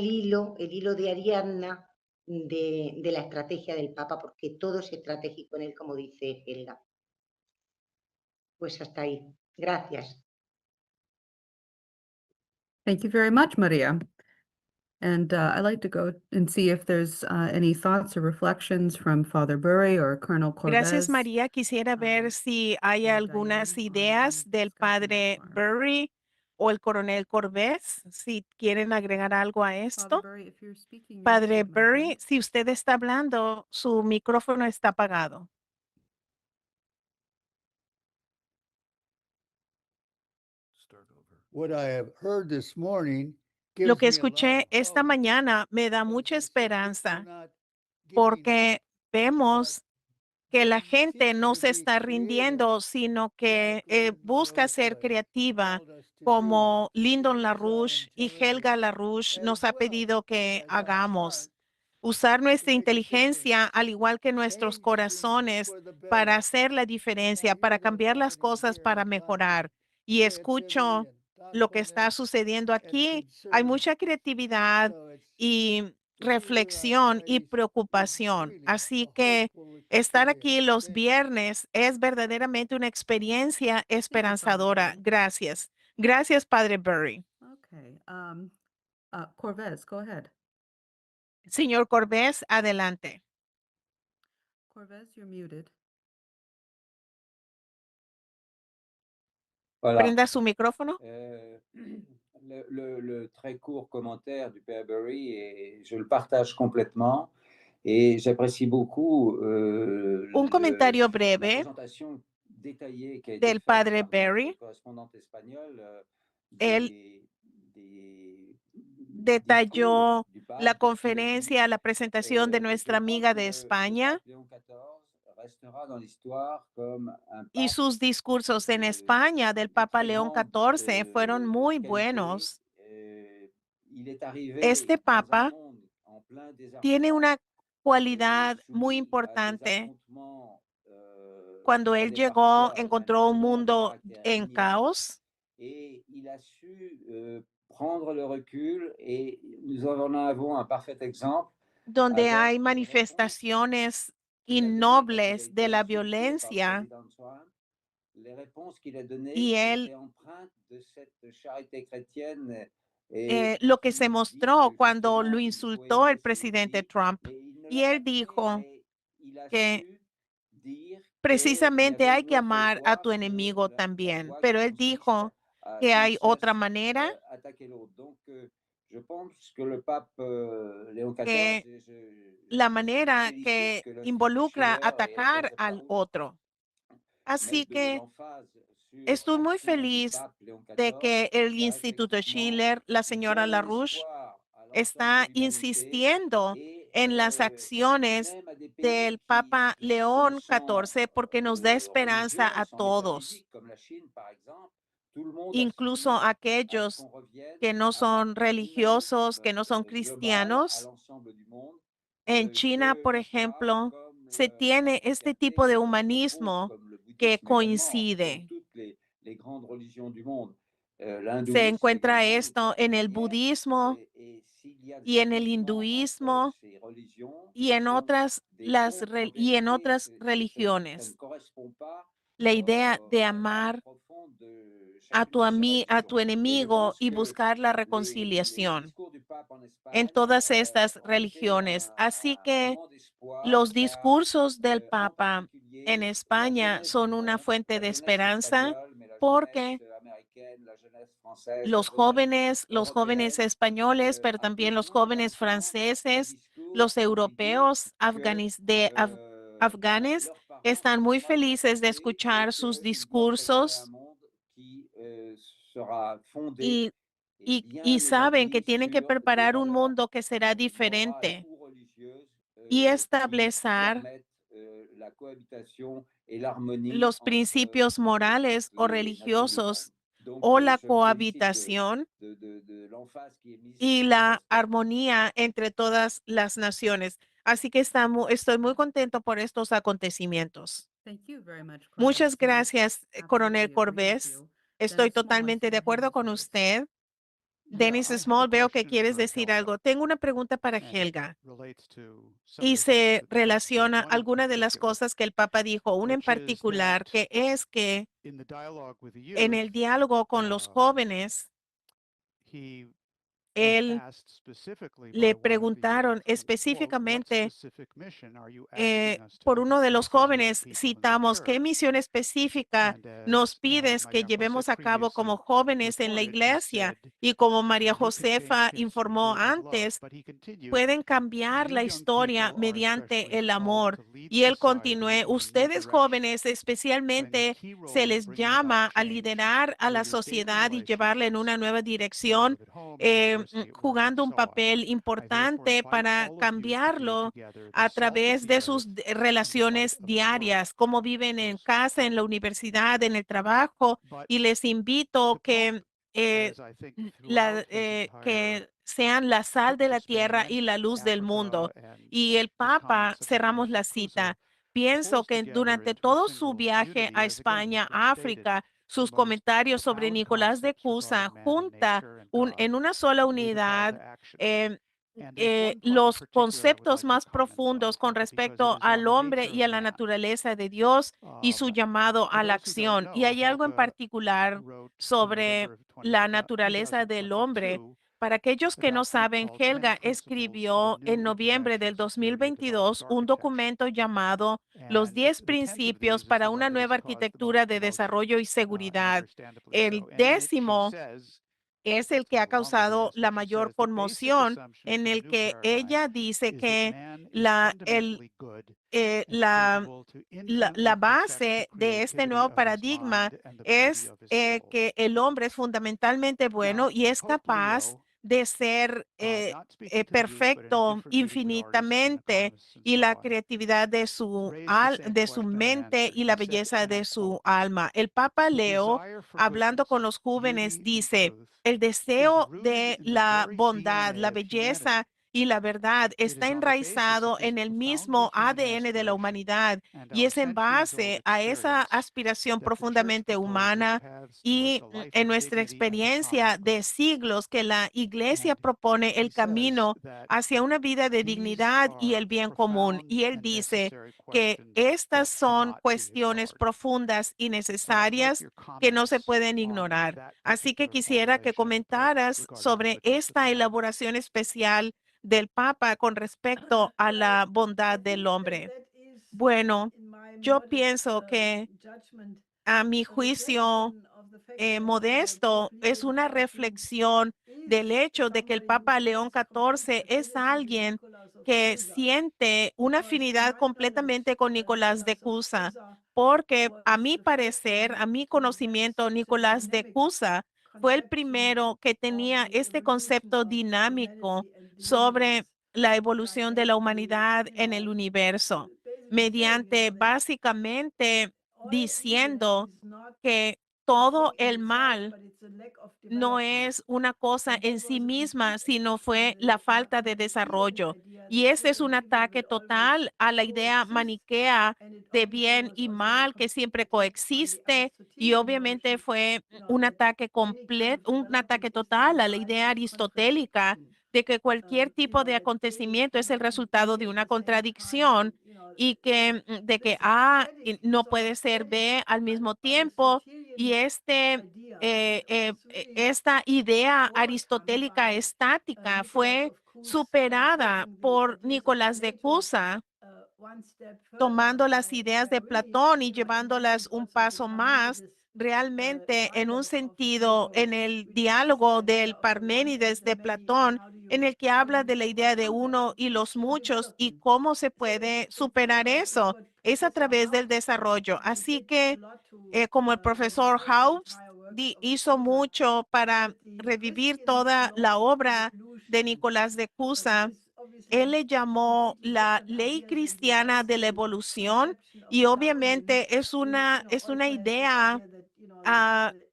hilo de Ariadna de la estrategia del Papa, porque todo es estratégico en él, como dice Helga. Pues hasta ahí. Gracias. Thank you very much, Maria. And I'd like to go and see if there's any thoughts or reflections from Father Burry or Colonel Gracias, Corvez. María. Quisiera ver si hay algunas ideas del padre Burry o el coronel Corbés, si quieren agregar algo a Father esto. Burry, if you're speaking, you're Padre muted, my friend. Burry, si usted está hablando, su micrófono está apagado. What I have heard this morning Lo gives que me a lot escuché of esta hope mañana me da because mucha my subjects are esperanza not giving up, porque vemos que la they gente seem no to se be está creative rindiendo, sino que like Lyndon busca ser LaRouche creativa, called us to do. como Lyndon These are LaRouche y intelligent Helga LaRouche nos as ha well pedido que as our hagamos. heart Usar to nuestra make a inteligencia, difference, al igual que nuestros change things corazones, for the para better. hacer la Now diferencia, para here's what's cambiar las happening cosas, here para in Congress. mejorar. Y escucho lo que está sucediendo aquí. Hay mucha creatividad So it's y here on reflexión y Fridays is preocupación. really Así a que hopeful estar aquí experience. los Thank you. viernes es verdaderamente una experiencia Father esperanzadora. Burry. Gracias. Gracias, Padre Burry. Okay, Corvez, go ahead. Señor Corbés, adelante. Corvez, you're muted. Voilà. Prenda su micrófono. Le très court commentaire du Père Burry, et je le partage complètement. Et j'apprécie beaucoup Un comentario la breve présentation détaillée qui a été del faite Padre par notre Berry. correspondante espagnole Él des detalló discours du pape la depuis le début. conferencia, la presentación de Et nuestra je crois amiga que de le España pape Léon XIV restera dans l'histoire comme un y pape sus discursos en de, España del de Papa très León grande XIV fueron muy qualité. buenos. Il est arrivé Este dans un Papa monde en plein tiene désarroi, una cualidad muy soumis à des importante. affrontements, Cuando à él des llegó, parfois encontró un malheureusement de mundo caractère en ignoble, caos, et il a su prendre le recul, et nous en avons un parfait exemple donde avec hay les réponses manifestaciones qu'il a données quand il a innobles été de la insulté par violencia, président Trump. Les réponses qu'il a données y él étaient empreintes de cette charité chrétienne lo que qui se dit mostró que cuando justement lo il faut insultó aimer el ses presidente ennemis. Trump. Et il ne Y l'a pas él fait, dijo mais il a que su dire qu'il y precisamente avait hay une que autre amar a voie tu que enemigo la también. voie Pero qui él consiste dijo à que sans hay otra cesse manera, attaquer l'autre. Donc, je pense que le pape Léon XIV, que et la je manera félicite que que l'Institut involucra Schiller et atacar Joseph al Farou otro. Así mettent de que l'emphase sur estoy muy l'action du feliz pape Léon de XIV, que el car Instituto effectivement, Schiller, la il señora donne un LaRouche, espoir à l'ensemble de está l'humanité insistiendo et en las acciones même à des pays del Papa qui León sont XIV porque nos da esperanza religieux, a sans todos, métaphysique, comme la Chine par exemple. Tout le monde incluso aspire à ce aquellos qu'on revienne que no à son un religiosos, que humanisme no son global à cristianos. l'ensemble du monde. En China, Que por ce soit ejemplo, comme se la tiene este fraternité tipo que de le Christ propose, humanismo comme le que bouddhisme également, comme coincide. toutes les grandes religions du monde. Se L'hindouisme encuentra également, d'une esto en certaine el manière. budismo Et s'il y a des y en el affrontements entre hinduismo ces religions, y ce en sont otras, des y en contre-vérités. otras Ça ne religiones. correspond pas La idea de à l'âme amar profonde de a chacune de ces a religions. tu Et je enemigo pense y que buscar la les reconciliación discours du pape en en Espagne todas estas ont été religiones. Así un que moment d'espoir, los car discursos del en Papa en particulier la España jeunesse du son una monde, fuente la de jeunesse esperanza espagnole, mais la porque jeunesse américaine, la jeunesse française, la los jóvenes européenne, españoles, pero a también los besoin jóvenes d'entendre un franceses, discours los qui dit europeos, que afganes, leurs parents están sont muy mal felices de comportés et escuchar sus qu'ils doivent préparer un discursos monde qui sera fondé y, et y bien saben que établi tienen que sur des preparar un valeurs mundo que será morales diferente ou religieuses y qui establecer permettent la cohabitation et l'harmonie los entre principios morales o les nations du monde. religiosos Donc, o la je me félicite cohabitación de l'emphase qui est mise y sur cet la aspect. armonía entre todas las naciones. Así que estoy muy contento por estos acontecimientos. Thank you very much, Corvez. Muchas I gracias, Coronel absolutely agree with Corbés. you. Estoy Dennis Small, I totalmente see de your hand acuerdo is con raised. usted. Yeah, Dennis I have a Small, veo que question quieres for decir Helga, algo. Tengo una pregunta para and it Helga relates to some y of the things se that the Pope said. relaciona a One in alguna de las particular, cosas que el Papa dijo, una en which is particular, that que es que in the dialogue with the en youth, el diálogo con los jóvenes, he was él asked specifically le by one of the preguntaron youth, quote, what específicamente specific mission are you asking us to por uno de undertake los as young jóvenes, people in the citamos, ¿qué church? misión específica And nos as pides que Maria Jose llevemos a cabo como previously jóvenes en la reported, he iglesia? said Y como María that he could change Josefa history informó through his love, antes, but he continued, pueden cambiar you la young historia people are mediante especially el called amor. to lead Y él society continuó, in a new ustedes direction, jóvenes playing a especialmente key se role in les bringing about llama a change liderar a through la your daily sociedad y llevarla en relationships, una nueva how you dirección live at home, your jugando un papel importante para cambiarlo a través de sus relaciones diarias, cómo viven en casa, en la universidad, en el trabajo, y les invito que que sean la sal de la tierra y la luz del mundo. Y el Papa, cerramos la cita. Pienso que durante todo su viaje a España, a África, sus comentarios sobre Nicolás de Cusa junta en una sola unidad los conceptos más profundos con respecto al hombre y a la naturaleza de Dios y su llamado a la acción. Y hay algo en particular sobre la naturaleza del hombre. Para aquellos que no saben, Helga escribió en noviembre del 2022 un documento llamado Los 10 Principios para una nueva arquitectura de desarrollo y seguridad. El 10º es el que ha causado la mayor conmoción, en el que ella dice que la base de este nuevo paradigma es que el hombre es fundamentalmente bueno y es capaz de ser perfecto infinitamente, y la creatividad de de su mente y la belleza de su alma. El Papa Leo, hablando con los jóvenes, dice: el deseo de la bondad, la belleza y la verdad está enraizado en el mismo ADN de la humanidad, y es en base a esa aspiración profundamente humana y en nuestra experiencia de siglos que la Iglesia propone el camino hacia una vida de dignidad y el bien común. Y él dice que estas son cuestiones profundas y necesarias que no se pueden ignorar. Así que quisiera que comentaras sobre esta elaboración especial del Papa con respecto a la bondad del hombre. Bueno, yo pienso que a mi juicio modesto es una reflexión del hecho de que el Papa León XIV es alguien que siente una afinidad completamente con Nicolás de Cusa, porque a mi parecer, a mi conocimiento, Nicolás de Cusa fue el primero que tenía este concepto dinámico sobre la evolución de la humanidad en el universo, mediante básicamente diciendo que todo el mal no es una cosa en sí misma, sino fue la falta de desarrollo. Y ese es un ataque total a la idea maniquea de bien y mal que siempre coexiste. Y obviamente fue un ataque completo, un ataque total a la idea aristotélica de que cualquier tipo de acontecimiento es el resultado de una contradicción, y que de que A no puede ser B al mismo tiempo. Y esta idea aristotélica estática fue superada por Nicolás de Cusa, tomando las ideas de Platón y llevándolas un paso más, realmente en un sentido, en el diálogo del Parménides de Platón, en el que habla de la idea de uno y los muchos y cómo se puede superar eso. Es a través del desarrollo. Así que, como el profesor House hizo mucho para revivir toda la obra de Nicolás de Cusa, él le llamó la ley cristiana de la evolución, y obviamente es una idea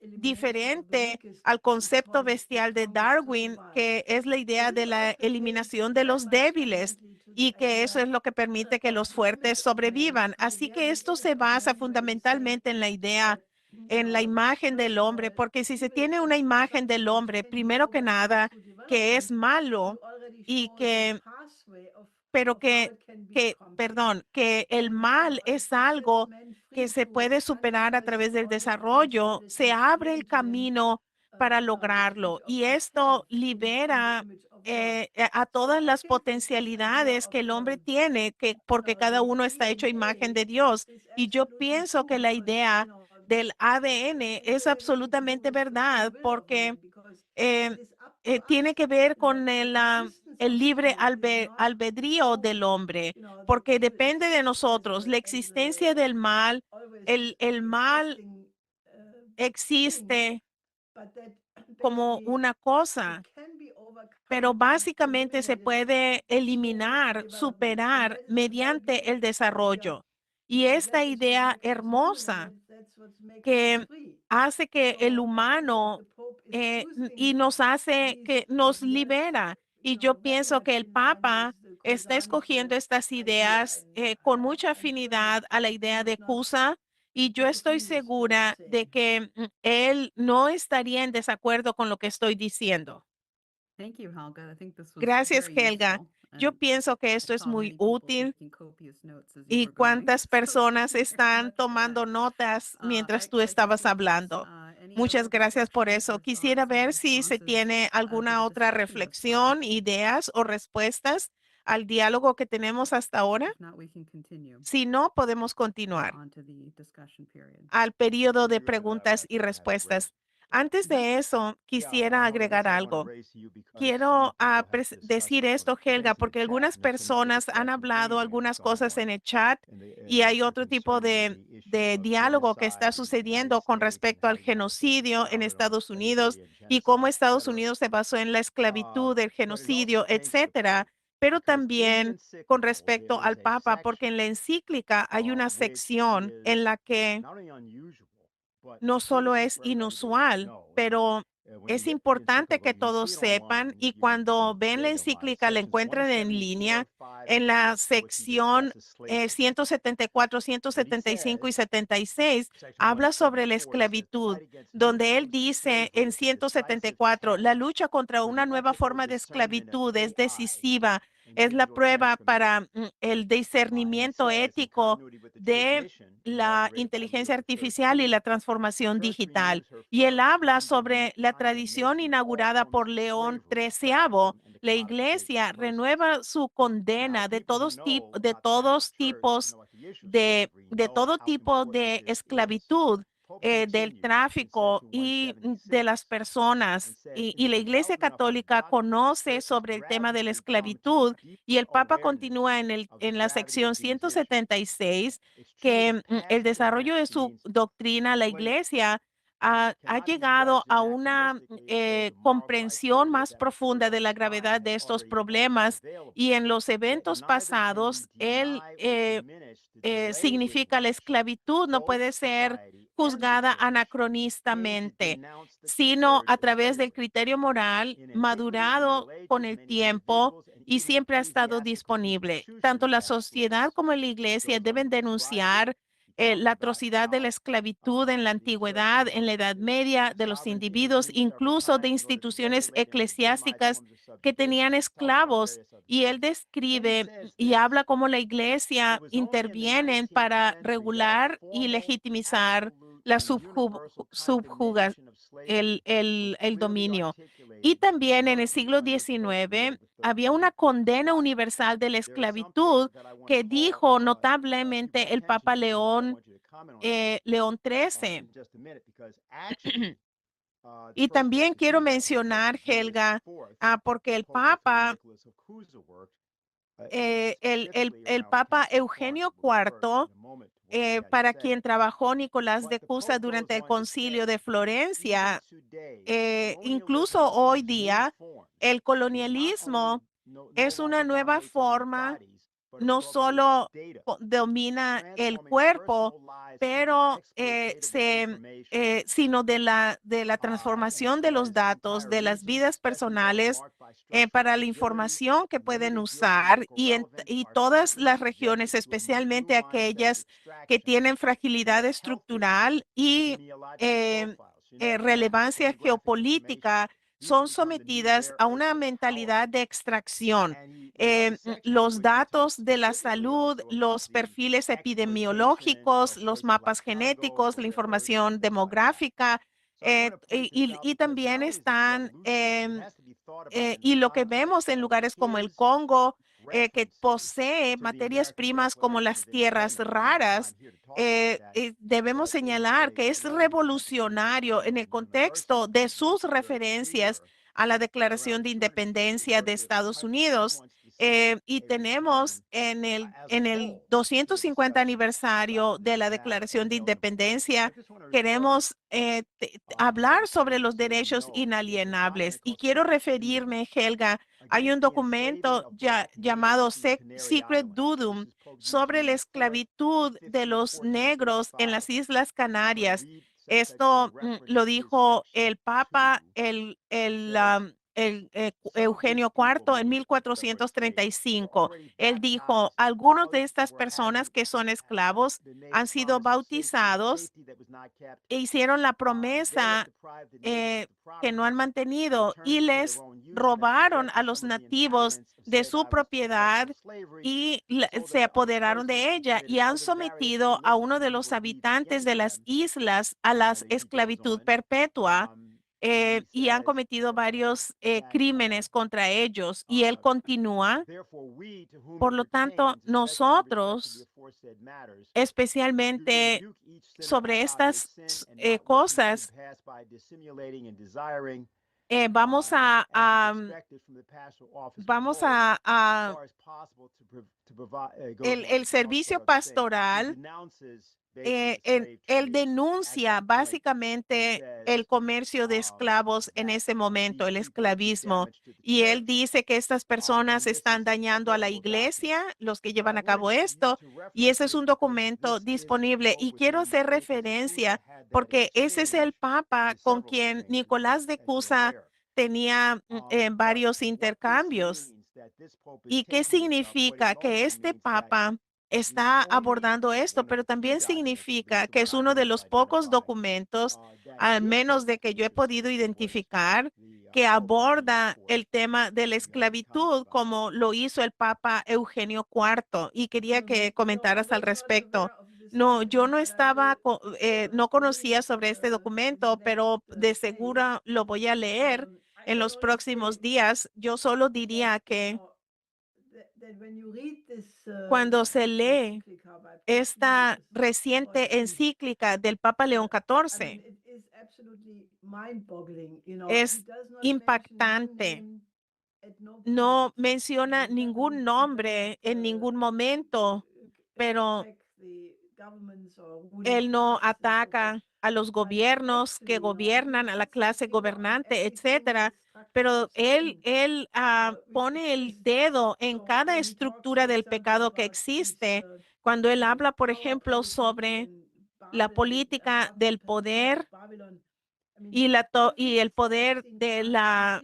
diferente al concepto bestial de Darwin, que es la idea de la eliminación de los débiles, y que eso es lo que permite que los fuertes sobrevivan. Así que esto se basa fundamentalmente en la idea, en la imagen del hombre, porque si se tiene una imagen del hombre, primero que nada, que es malo y pero perdón, que el mal es algo que se puede superar a través del desarrollo, se abre el camino para lograrlo, y esto libera a todas las potencialidades que el hombre tiene, porque cada uno está hecho a imagen de Dios. Y yo pienso que la idea del ADN es absolutamente verdad, porque eh, tiene que ver con el libre albedrío del hombre, porque depende de nosotros. La existencia del mal, el mal existe como una cosa, pero básicamente se puede eliminar, superar mediante el desarrollo. Y esta idea hermosa que hace que el humano y nos hace que nos libera. Y yo pienso que el Papa está escogiendo estas ideas con mucha afinidad a la idea de Cusa, y yo estoy segura de que él no estaría en desacuerdo con lo que estoy diciendo. Thank you, Helga. I think this was Gracias, very Helga. useful, Yo and pienso que I esto es saw muy many people útil. taking copious notes as you ¿Y were going. cuántas So personas thank you very están much for tomando that. notas mientras tú I estabas think there's, hablando? any Muchas other gracias por reflections eso. or Quisiera thoughts or ver si se responses, tiene to the alguna otra discussion thus far? reflexión, ideas o respuestas al diálogo que tenemos hasta ahora. If not, we can continue Si no, podemos continuar on to the discussion period. al periodo de preguntas y respuestas. Antes de eso, quisiera agregar algo. Quiero decir esto, Helga, porque algunas personas han hablado algunas cosas en el chat y hay otro tipo de diálogo que está sucediendo con respecto al genocidio en Estados Unidos y cómo Estados Unidos se basó en la esclavitud, el genocidio, etcétera, pero también con respecto al Papa, porque en la encíclica hay una sección en la que no solo es inusual, pero es importante que todos sepan, y cuando ven la encíclica la encuentran en línea en la sección 174, 175 y 76, habla sobre la esclavitud, donde él dice en 174, la lucha contra una nueva forma de esclavitud es decisiva, es la prueba para el discernimiento ético de la inteligencia artificial y la transformación digital. Y él habla sobre la tradición inaugurada por León XIII. La iglesia renueva su condena de todos tipos de todo tipo de esclavitud, del tráfico y de las personas. Y la Iglesia Católica conoce sobre el tema de la esclavitud, y el Papa continúa en la sección 176 que el desarrollo de su doctrina, la Iglesia ha llegado a una comprensión más profunda de la gravedad de estos problemas, y en los eventos pasados, él significa la esclavitud no puede ser juzgada anacronistamente, sino a través del criterio moral madurado con el tiempo y siempre ha estado disponible. Tanto la sociedad como la iglesia deben denunciar la atrocidad de la esclavitud en la antigüedad, en la Edad Media, de los individuos, incluso de instituciones eclesiásticas que tenían esclavos. Y él describe y habla cómo la iglesia interviene para regular y legitimizar la el dominio. Y también en el siglo XIX había una condena universal de la esclavitud que dijo notablemente el Papa León XIII. Y también quiero mencionar, Helga, porque el Papa, el Papa Eugenio IV, para quien trabajó Nicolás de Cusa durante el Concilio de Florencia, incluso hoy día, el colonialismo es una nueva forma, no solo domina el cuerpo, pero sino de la transformación de los datos, de las vidas personales, para la información que pueden usar, y todas las regiones, especialmente aquellas que tienen fragilidad estructural y relevancia geopolítica, son sometidas a una mentalidad de extracción. Los datos de la salud, los perfiles epidemiológicos, los mapas genéticos, la información demográfica, y también están, y lo que vemos en lugares como el Congo, que posee materias primas como las tierras raras, debemos señalar que es revolucionario en el contexto de sus referencias a la Declaración de Independencia de Estados Unidos. Y tenemos en el 250 aniversario de la Declaración de Independencia, queremos hablar sobre los derechos inalienables. Y quiero referirme, Helga, hay un documento llamado Secret Dudum sobre la esclavitud de los negros en las Islas Canarias. Esto lo dijo el Papa, Eugenio IV en 1435. Él dijo, algunos de estas personas que son esclavos han sido bautizados e hicieron la promesa que no han mantenido y les robaron a los nativos de su propiedad y se apoderaron de ella y han sometido a uno de los habitantes de las islas a la esclavitud perpetua. Y han cometido varios crímenes contra ellos. Y él continúa. Por lo tanto, nosotros, especialmente sobre estas cosas, el servicio pastoral, él denuncia básicamente el comercio de esclavos en ese momento, el esclavismo, y él dice que estas personas están dañando a la iglesia, los que llevan a cabo esto, y ese es un documento disponible. Y quiero hacer referencia porque ese es el Papa con quien Nicolás de Cusa tenía varios intercambios. ¿Y qué significa? Que este Papa está abordando esto, pero también significa que es uno de los pocos documentos, al menos de que yo he podido identificar, que aborda el tema de la esclavitud como lo hizo el Papa Eugenio IV. Y quería que comentaras al respecto. No, yo no estaba, no conocía sobre este documento, pero de seguro lo voy a leer en los próximos días. Yo solo diría que cuando se lee esta reciente encíclica del Papa León XIV, es impactante. No menciona ningún nombre en ningún momento, pero él no ataca a los gobiernos que gobiernan, a la clase gobernante, etcétera. Pero él pone el dedo en cada estructura del pecado que existe. Cuando él habla, por ejemplo, sobre la política del poder y el poder de la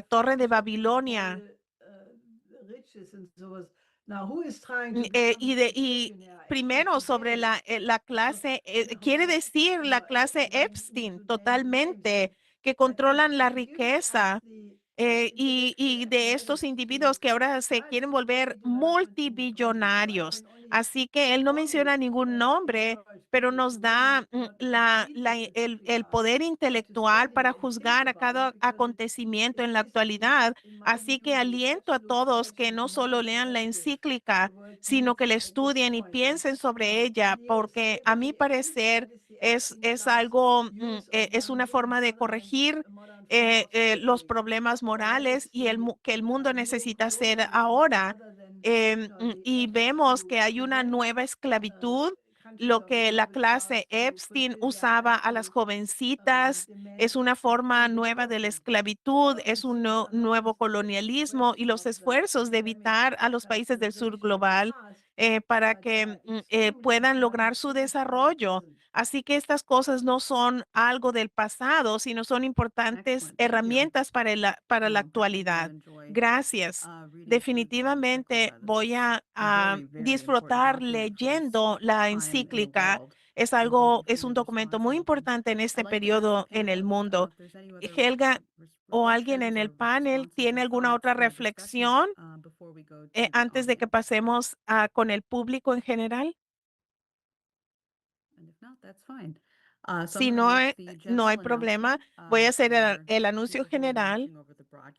Torre de Babilonia. Y primero sobre la clase, quiere decir la clase Epstein totalmente, que controlan la riqueza y de estos individuos que ahora se quieren volver multibillonarios. Así que él no menciona ningún nombre, pero nos da el poder intelectual para juzgar a cada acontecimiento en la actualidad. Así que aliento a todos que no solo lean la encíclica, sino que la estudien y piensen sobre ella, porque a mi parecer es algo, es una forma de corregir los problemas morales y que el mundo necesita hacer ahora. Y vemos que hay una nueva esclavitud, lo que la clase Epstein usaba a las jovencitas, es una forma nueva de la esclavitud, es un nuevo colonialismo y los esfuerzos de evitar a los países del sur global para que puedan lograr su desarrollo. Así que estas cosas no son algo del pasado, sino son importantes herramientas para la actualidad. Gracias. Definitivamente voy a disfrutar leyendo la encíclica. Es un documento muy importante en este periodo en el mundo. Helga o alguien en el panel tiene alguna otra reflexión antes de que pasemos con el público en general. Si no hay problema, voy a hacer el anuncio general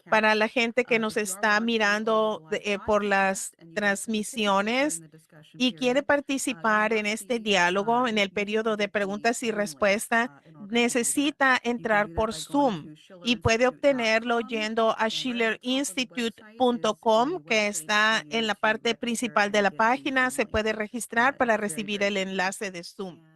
para la gente que nos está mirando por las transmisiones y quiere participar en este diálogo en el periodo de preguntas y respuestas. necesita entrar por Zoom y puede obtenerlo yendo a schillerinstitute.com, que está en la parte principal de la página. Se puede registrar para recibir el enlace de Zoom.